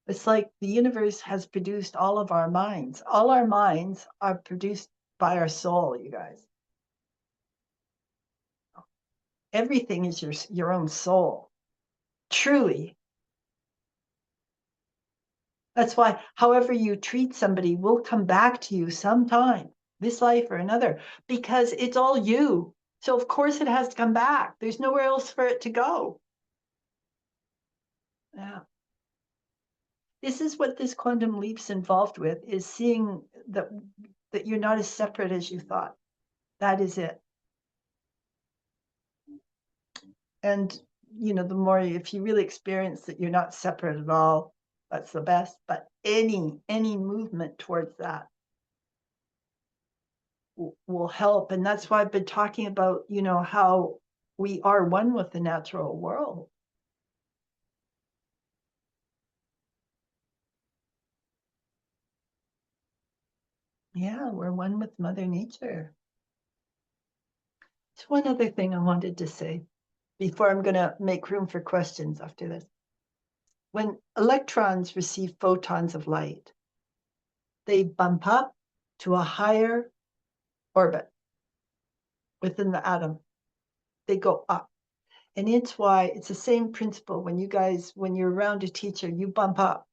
It's like the universe has produced all of our minds. All our minds are produced by our soul, you guys. Everything is your own soul. Truly. That's why, however you treat somebody will come back to you sometime, this life or another, because it's all you. So of course it has to come back. There's nowhere else for it to go. Yeah. This is what this quantum leap's involved with, is seeing that you're not as separate as you thought. That is it. And the more, if you really experience that you're not separate at all, that's the best. But any movement towards that will help. And that's why I've been talking about, how we are one with the natural world. Yeah, we're one with Mother Nature. There's one other thing I wanted to say before I'm going to make room for questions after this. When electrons receive photons of light, they bump up to a higher orbit within the atom. They go up. And it's why it's the same principle when you're around a teacher, you bump up,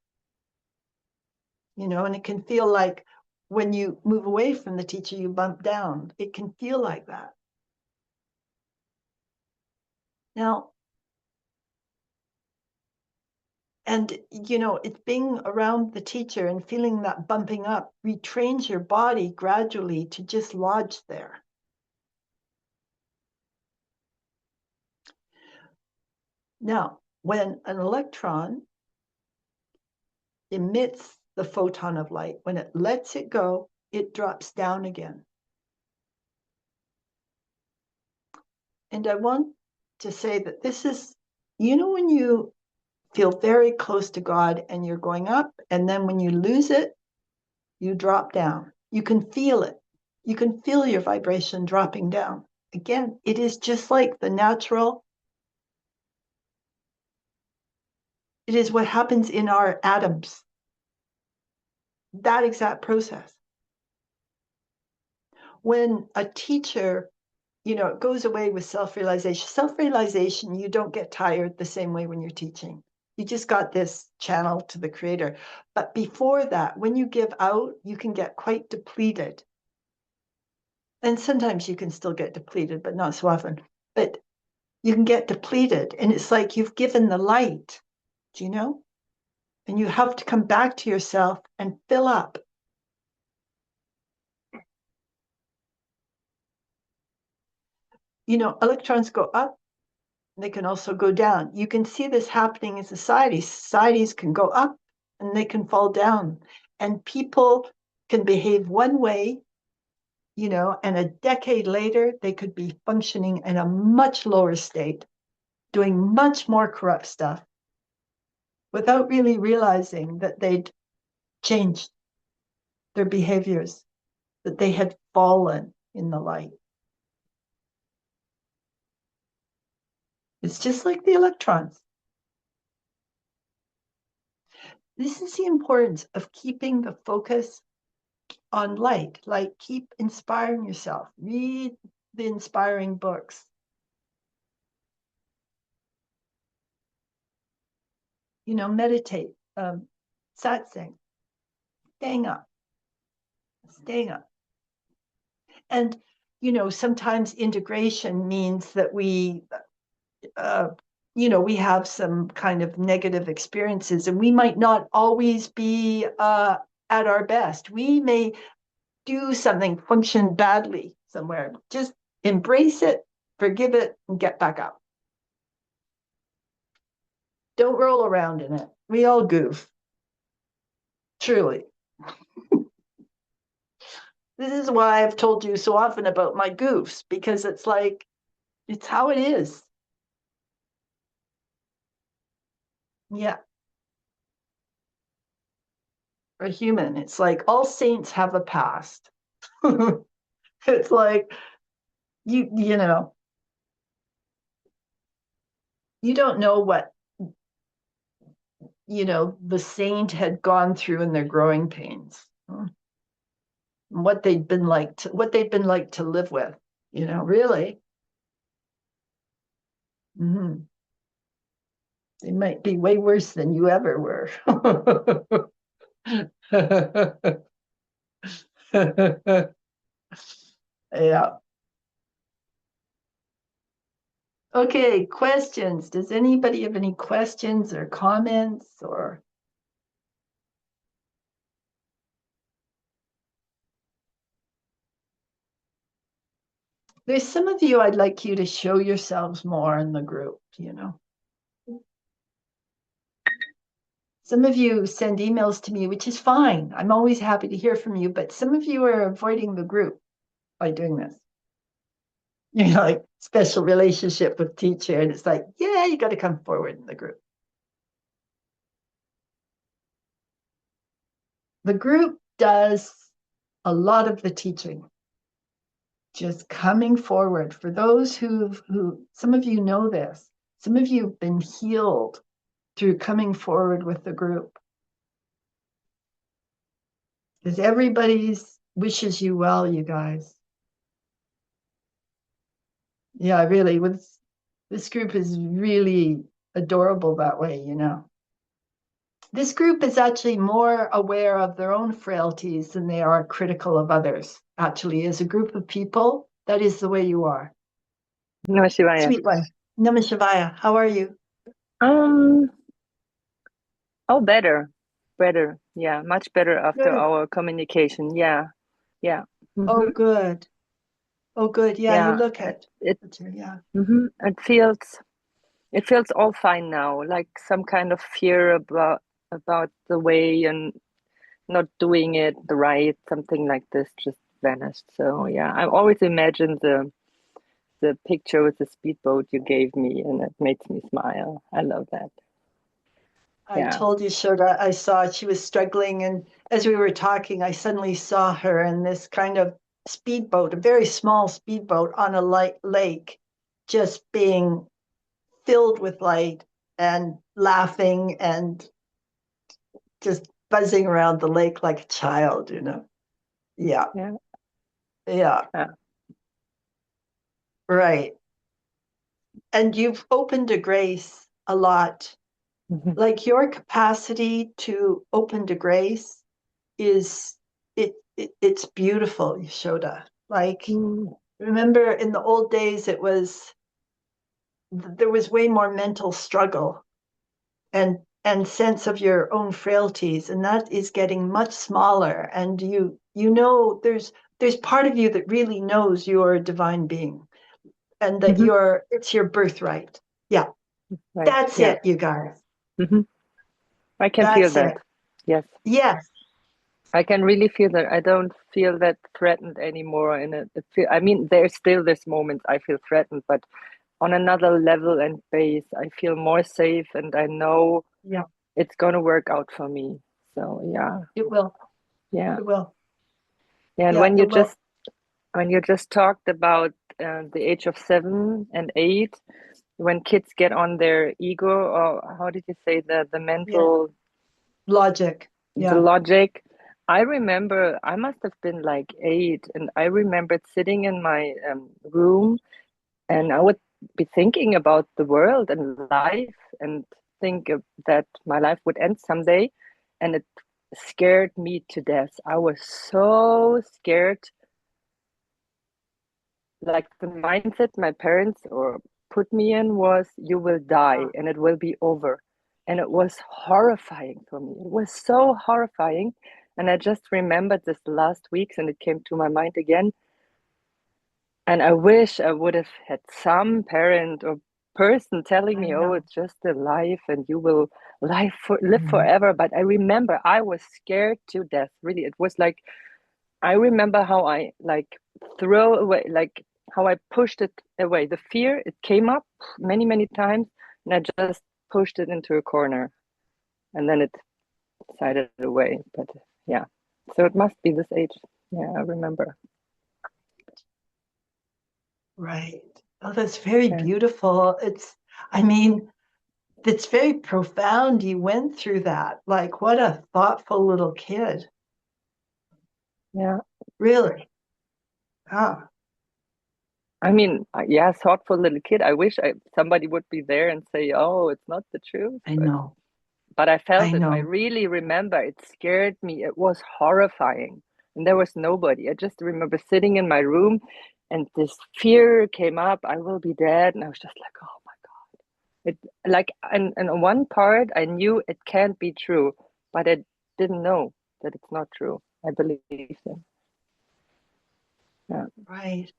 and it can feel like when you move away from the teacher, you bump down. It can feel like that. Now, and it's being around the teacher and feeling that bumping up retrains your body gradually to just lodge there. Now, when an electron emits the photon of light, when it lets it go, it drops down again. And I want to say that this is, when you feel very close to God and you're going up, and then when you lose it, you drop down. You can feel it. You can feel your vibration dropping down. Again, it is just like the natural. It is what happens in our atoms. That exact process. When a teacher, it goes away with self-realization. Self-realization, you don't get tired the same way when you're teaching. You just got this channel to the creator. But before that, when you give out, you can get quite depleted. And sometimes you can still get depleted, but not so often. But you can get depleted. And it's like you've given the light, do you know? And you have to come back to yourself and fill up. Electrons go up, they can also go down. You can see this happening in society. Societies can go up and they can fall down. And people can behave one way, and a decade later, they could be functioning in a much lower state, doing much more corrupt stuff without really realizing that they'd changed their behaviors, that they had fallen in the light. It's just like the electrons. This is the importance of keeping the focus on light. Like, keep inspiring yourself. Read the inspiring books. Meditate, satsang, staying up. And, sometimes integration means that we have some kind of negative experiences, and we might not always be at our best. We may do something, function badly somewhere. Just embrace it, forgive it, and get back up. Don't roll around in it. We all goof. Truly. This is why I've told you so often about my goofs, because it's like, it's how it is. Yeah. A human. It's like all saints have a past. It's like, you don't know what, the saint had gone through in their growing pains. What they'd been like to live with, really. Mm-hmm. They might be way worse than you ever were. Yeah. Okay, questions. Does anybody have any questions or comments or? There's some of you I'd like you to show yourselves more in the group, Some of you send emails to me, which is fine. I'm always happy to hear from you, but some of you are avoiding the group by doing this. Like special relationship with teacher, and it's like, yeah, you got to come forward in the group. The group does a lot of the teaching, just coming forward. For those who some of you know this, some of you have been healed through coming forward with the group. Because everybody's wishes you well, you guys. Yeah, really, this group is really adorable that way, This group is actually more aware of their own frailties than they are critical of others. Actually, as a group of people, that is the way you are. Namah Shivaya. Sweet one. Namah Shivaya. How are you? Better. Yeah, much better after Good. our communication. Yeah. Oh, good. Oh, good. Yeah, you look at it. yeah. It feels It feels all fine now, like some kind of fear about the way and not doing it the right, something like this just vanished. So yeah, I always imagined the picture with the speedboat you gave me, and it makes me smile. I love that. I Yeah. told you, Shoda, I saw she was struggling. And as we were talking, I suddenly saw her in this kind of speedboat, a very small speedboat on a light lake, just being filled with light and laughing and just buzzing around the lake like a child, you know? Yeah, Yeah. yeah, Yeah. right. And you've opened to grace a lot. Mhm. Like your capacity to open to grace is it's beautiful, Yashoda. Like Mm. remember in the old days there was way more mental struggle and sense of your own frailties, and that is getting much smaller, and you know there's part of you that really knows you're a divine being and that Mhm. it's your birthright. Yeah, Right. that's Yeah. it, you guys. Mhm. I can feel That's that. it. Yes. Yes. I can really feel that. I don't feel that threatened anymore. And I mean, there's still this moment I feel threatened, but on another level and base, I feel more safe, and I know Yeah, it's gonna work out for me. So yeah, it will. yeah, It will. yeah. And Yeah, it will. when you just talked about the age of 7 and 8, when kids get on their ego, or how did you say the Yeah. mental, Logic. the Yeah. logic? I remember I must have been like 8, and I remembered sitting in my room, and I would be thinking about the world and life, and that my life would end someday, and it scared me to death. I was so scared. Like the mindset my parents or put me in was, you will die and it will be over. And it was horrifying for me. It was so horrifying. And I just remembered this last weeks, and it came to my mind again. And I wish I would have had some parent or person telling I me, "Oh, know. it's just a life, and you will live forever." But I remember I was scared to death. Really, it was like I remember how I like throw away, like how I pushed it away. The fear, it came up many, many times, and I just pushed it into a corner, and then it sided away. But yeah, so it must be this age. Yeah, I remember. Right. Oh, that's very Yeah, beautiful. I mean, it's very profound. You went through that. Like, what a thoughtful little kid. yeah. Really. Ah, I mean, yeah, thoughtful little kid. I wish somebody would be there and say, "Oh, it's not the truth," I know. but I felt I it. I know. really remember. It scared me. It was horrifying, and there was nobody. I just remember sitting in my room, and this fear came up. I will be dead, and I was just like, "Oh my God!" It like, and on one part, I knew it can't be true, but I didn't know that it's not true. I believed it. Yeah, Right.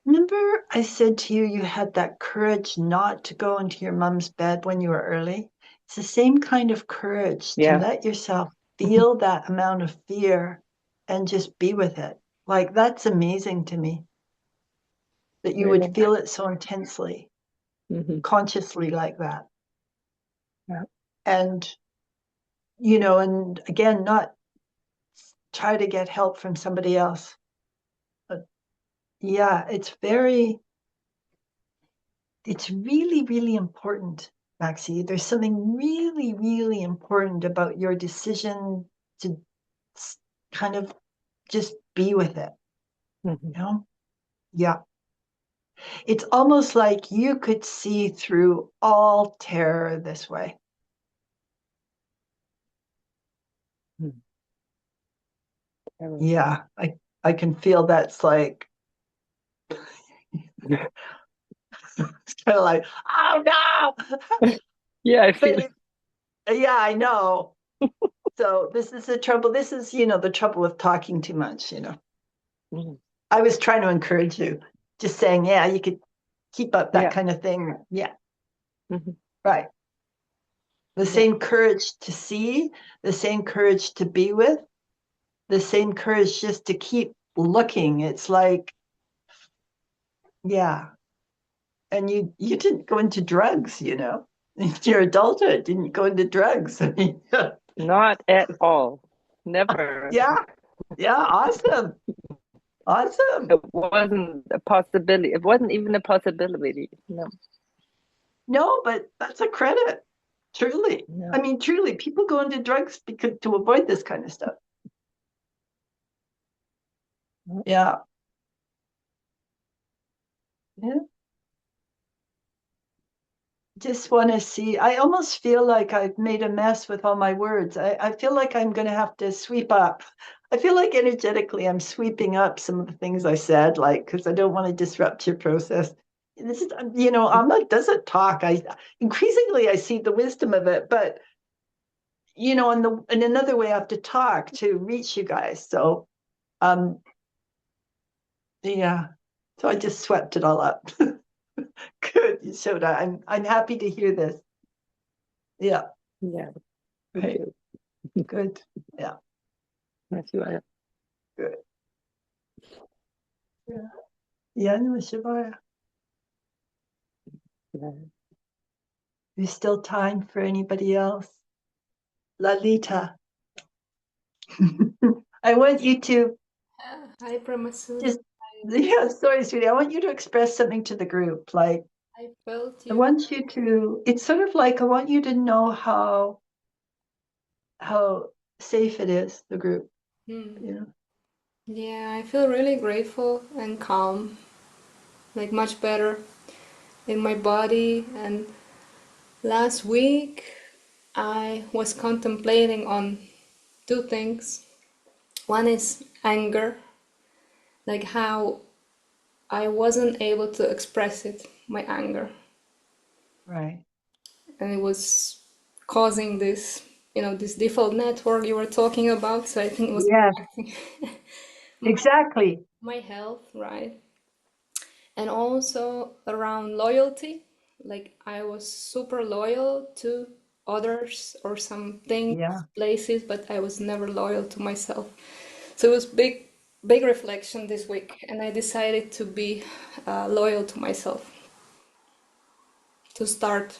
Remember, I said to you, you had that courage not to go into your mom's bed when you were early? It's the same kind of courage to yeah, let yourself feel that amount of fear and just be with it. Like, that's amazing to me that you would really. feel it so intensely, Hmm. consciously like that. Yeah, And, and again, not try to get help from somebody else. But yeah, it's really, really important, Maxie. There's something really, really important about your decision to kind of just be with it, hmm, you know? Yeah. It's almost like you could see through all terror this way. Yeah, I can feel that's like it's kind of like, oh no. yeah. I But feel. yeah, I know. So this is the trouble. This is, the trouble with talking too much. Mhm. I was trying to encourage you, just saying, yeah, you could keep up that Yeah. kind of thing. Yeah. Hmm. Right. The same courage to see, the same courage to be with, the same courage just to keep looking. It's like, yeah. And you didn't go into drugs, you know. Your adulthood didn't go into drugs. I mean, Not at all. Never. yeah. Yeah, awesome. Awesome. It wasn't a possibility. It wasn't even a possibility. No. No, but that's a credit. Truly. I No. mean, truly, people go into drugs because to avoid this kind of stuff. Yeah. Yeah. Just want to see. I almost feel like I've made a mess with all my words. I feel like I'm going to have to sweep up. I feel like energetically I'm sweeping up some of the things I said, like, because I don't want to disrupt your process. This is, you know, Amma doesn't talk. I increasingly I see the wisdom of it, but you know, in another way I have to talk to reach you guys. So um yeah. So I just swept it all up. Good, Yashoda. I'm happy to hear this. Yeah. Yeah. Thank Right. you. Good. Yeah. Yes, you are. Good. Yeah. Yeah, no, Shivaya. Yeah. There's still time for anybody else. Lalita. I want you to Hi, Premasudha. just, yeah, sorry, sweetie. I want you to express something to the group. Like, I felt I you. want you to, it's sort of like, I want you to know how safe it is, the group, Hmm. you know? Yeah, I feel really grateful and calm, like much better in my body. And last week, I was contemplating on two things. One is anger, like how I wasn't able to express it, my anger, Right. and it was causing this, this default network you were talking about. So I think it was Yes, impacting exactly. my health, right? And also around loyalty, like I was super loyal to others or some things, Yeah, places, but I was never loyal to myself. So it was big reflection this week, and I decided to be loyal to myself, to start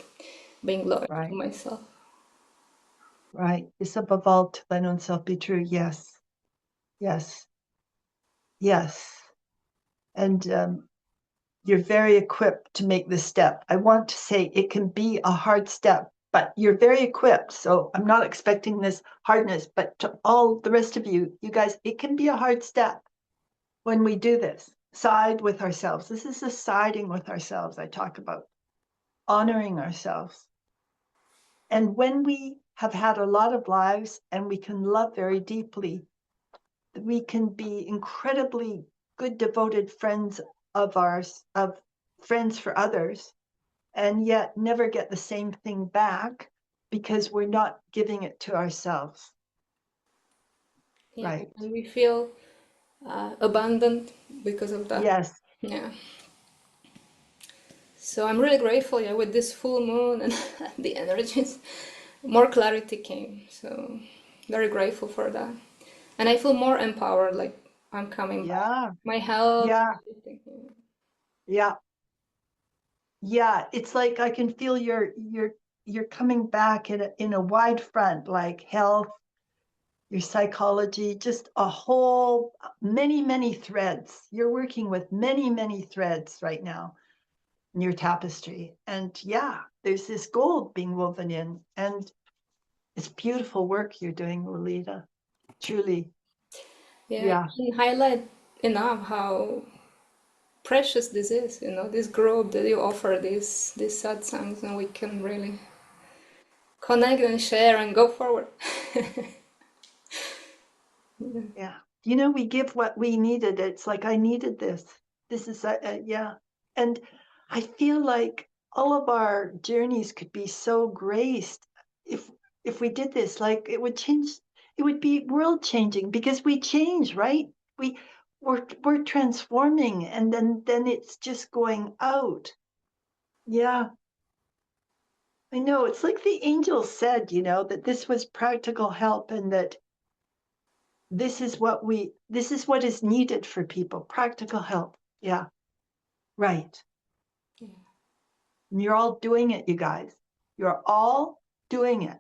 being loyal to right, myself. right. It's above all to thine own self be true. Yes, yes, yes. And you're very equipped to make this step. I want to say it can be a hard step, but you're very equipped. So I'm not expecting this hardness, but to all the rest of you, you guys, it can be a hard step when we do this. Side with ourselves. This is the siding with ourselves I talk about, honoring ourselves. And when we have had a lot of lives and we can love very deeply, we can be incredibly good, devoted friends of ours, of friends for others, and yet never get the same thing back because we're not giving it to ourselves. Yeah, Right. and we feel abandoned because of that. Yes. Yeah. So I'm really grateful, yeah, with this full moon and the energies, more clarity came. So very grateful for that. And I feel more empowered, like I'm coming back. Yeah. My health, Yeah. everything. Yeah. Yeah. It's like I can feel you're coming back in a wide front, like health, your psychology, just a whole many threads. You're working with many threads right now in your tapestry. And yeah, there's this gold being woven in. And it's beautiful work you're doing, Lolita. Truly. Yeah, I Yeah. can highlight enough how precious this is, this group that you offer these satsangs, and we can really connect and share and go forward. Yeah. You know, we give what we needed. It's like, I needed this. This is, yeah. And I feel like all of our journeys could be so graced if we did this. Like it would change, it would be world changing because we change, right? We we're transforming and then it's just going out. Yeah. I know, it's like the angel said, that this was practical help and that this is what is needed for people. Practical help. Yeah. Right. Yeah. And you're all doing it, you guys. You're all doing it.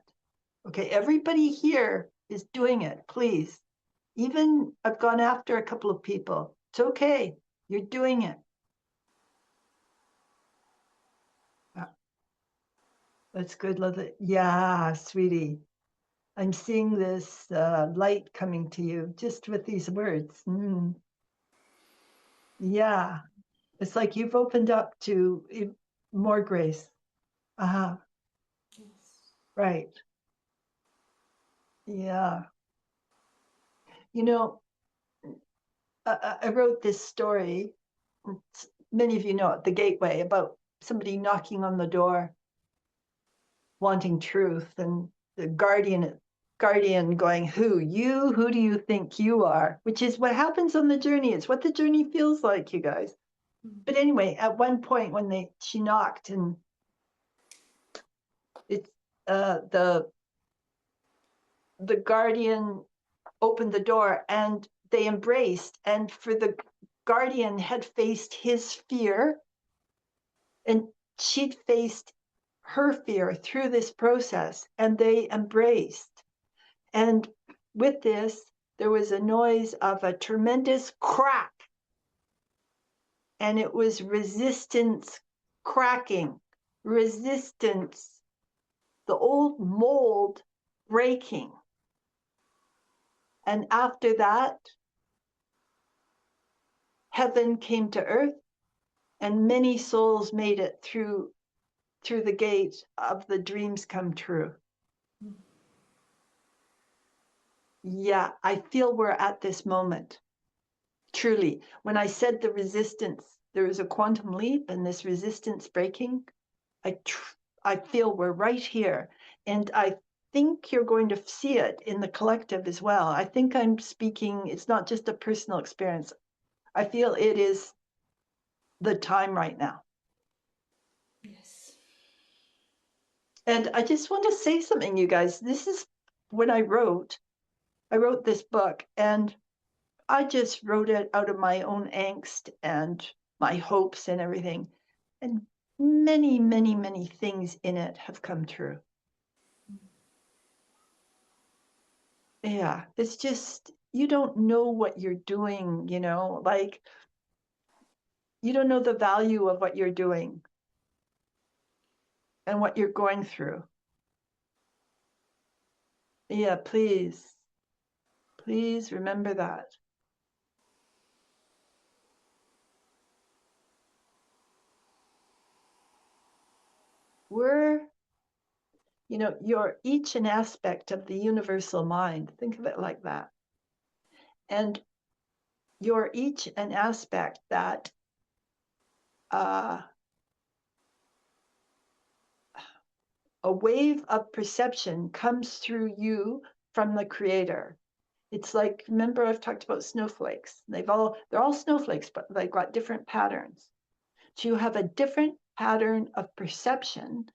Okay. Everybody here is doing it. Please. Even I've gone after a couple of people. It's okay. You're doing it. Yeah. That's good. Love it. Yeah, sweetie. I'm seeing this light coming to you just with these words. Yeah. It's like you've opened up to more grace. Uh-huh. Yes. Right. Yeah. You know, I wrote this story. Many of you know it, The Gateway, about somebody knocking on the door, wanting truth, and the guardian going, who? You? Who do you think you are? Which is what happens on the journey. It's what the journey feels like, you guys. But anyway, at one point when she knocked, and it's the guardian opened the door and they embraced, and for the guardian had faced his fear and she'd faced her fear through this process, and they embraced. And with this, there was a noise of a tremendous crack, and it was resistance cracking, resistance, the old mold breaking. And after that, heaven came to earth, and many souls made it through the gate of the dreams come true. Yeah, I feel we're at this moment. Truly, when I said the resistance, there is a quantum leap and this resistance breaking, I feel we're right here. And I think you're going to see it in the collective as well. I think I'm speaking, it's not just a personal experience. I feel it is the time right now. Yes. And I just want to say something, you guys. This is when I wrote this book, and I just wrote it out of my own angst and my hopes and everything. And many, many, many things in it have come true. Yeah, it's just, you don't know what you're doing, like you don't know the value of what you're doing and what you're going through. Yeah, please remember that. You're each an aspect of the universal mind. Think of it like that. And you're each an aspect that a wave of perception comes through you from the creator. It's like, remember I've talked about snowflakes. They're all snowflakes, but they've got different patterns. So you have a different pattern of perception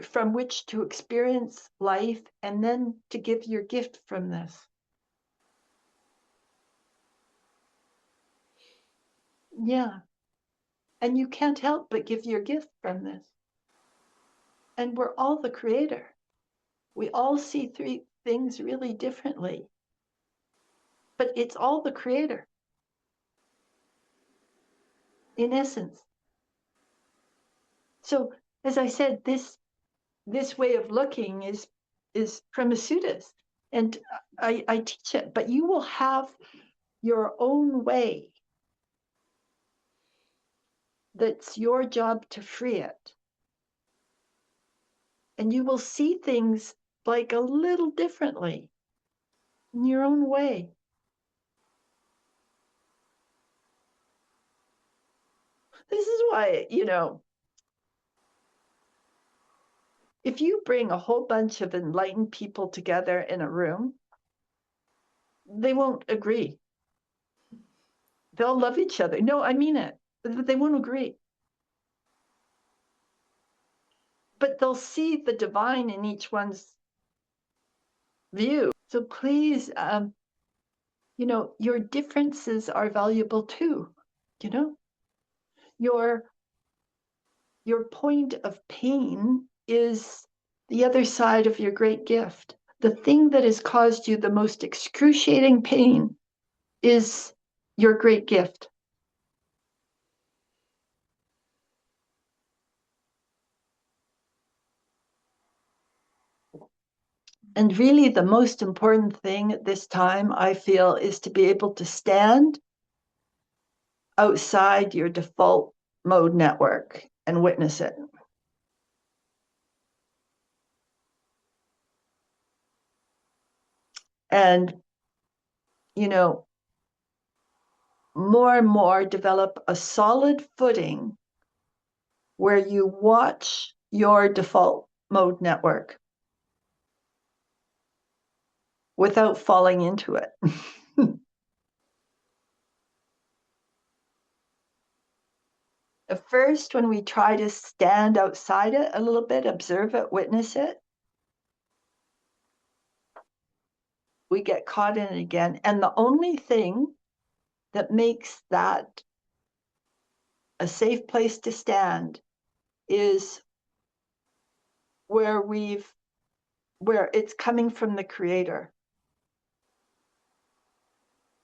from which to experience life and then to give your gift from this. Yeah. And you can't help but give your gift from this. And we're all the creator. We all see three things really differently, but it's all the creator in essence. So, as I said, this way of looking is Premasudha's, and I teach it, but you will have your own way. That's your job to free it. And you will see things like a little differently in your own way. This is why, if you bring a whole bunch of enlightened people together in a room, they won't agree. They'll love each other. No, I mean it. They won't agree. but they'll see the divine in each one's view. So please, your differences are valuable too. Your point of pain is the other side of your great gift. The thing that has caused you the most excruciating pain is your great gift. And really, the most important thing at this time, I feel, is to be able to stand outside your default mode network and witness it. And, more and more develop a solid footing where you watch your default mode network without falling into it. At first, when we try to stand outside it a little bit, observe it, witness it, we get caught in it again. And the only thing that makes that a safe place to stand is where it's coming from the creator.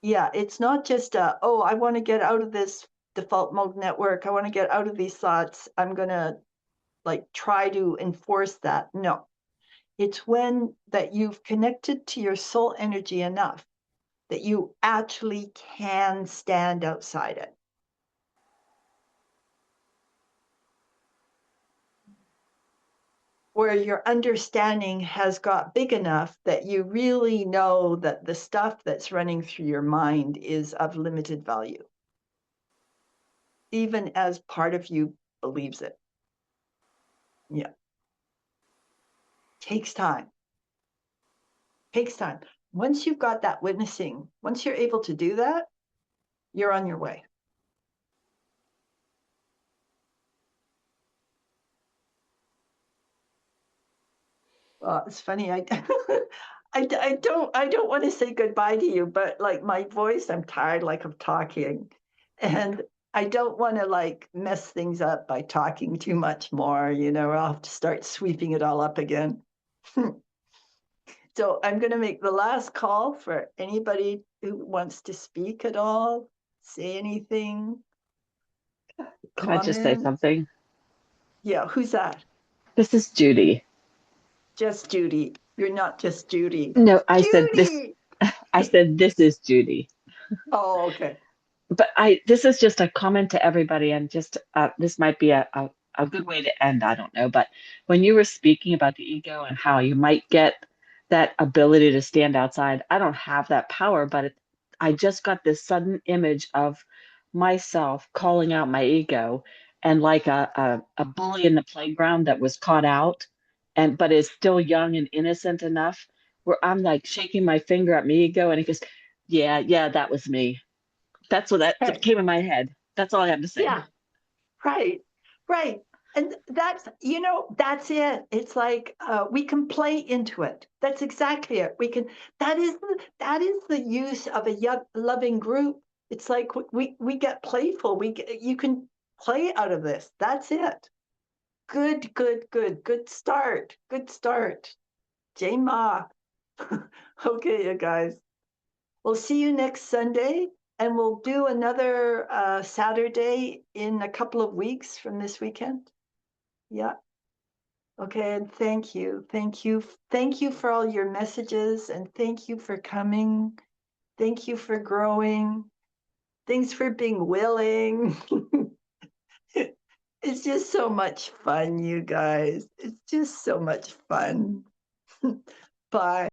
Yeah, it's not just I want to get out of this default mode network. I want to get out of these thoughts. I'm going to try to enforce that. No, it's when that you've connected to your soul energy enough that you actually can stand outside it. Where your understanding has got big enough that you really know that the stuff that's running through your mind is of limited value, even as part of you believes it. Yeah. Takes time. Once you've got that witnessing, once you're able to do that, you're on your way. Well, it's funny. I don't want to say goodbye to you, but my voice, I'm tired of talking, and I don't want to mess things up by talking too much more. I'll have to start sweeping it all up again. So I'm going to make the last call for anybody who wants to speak at all, say anything. Can I just say something? Yeah, who's that? This is Judy. Just Judy. You're not just Judy. No, I said this. Judy! I said this is Judy. Oh, okay. But this is just a comment to everybody, and just this might be a good way to end. I don't know, but when you were speaking about the ego and how you might get that ability to stand outside, I don't have that power, but I just got this sudden image of myself calling out my ego, and like a bully in the playground that was caught out, but is still young and innocent enough, where I'm like shaking my finger at my ego, and it goes, yeah, that was me. That's what that came in my head. That's all I have to say. Yeah, right. And that's it. It's we can play into it. That's exactly it. That is the use of a loving group. It's we get playful. You can play out of this. That's it. Good start. Jane Ma. Okay, you guys. We'll see you next Sunday, and we'll do another Saturday in a couple of weeks from this weekend. Yeah. Okay, and thank you for all your messages, and thank you for coming. Thank you for growing. Thanks for being willing. It's just so much fun, you guys. It's just so much fun. Bye.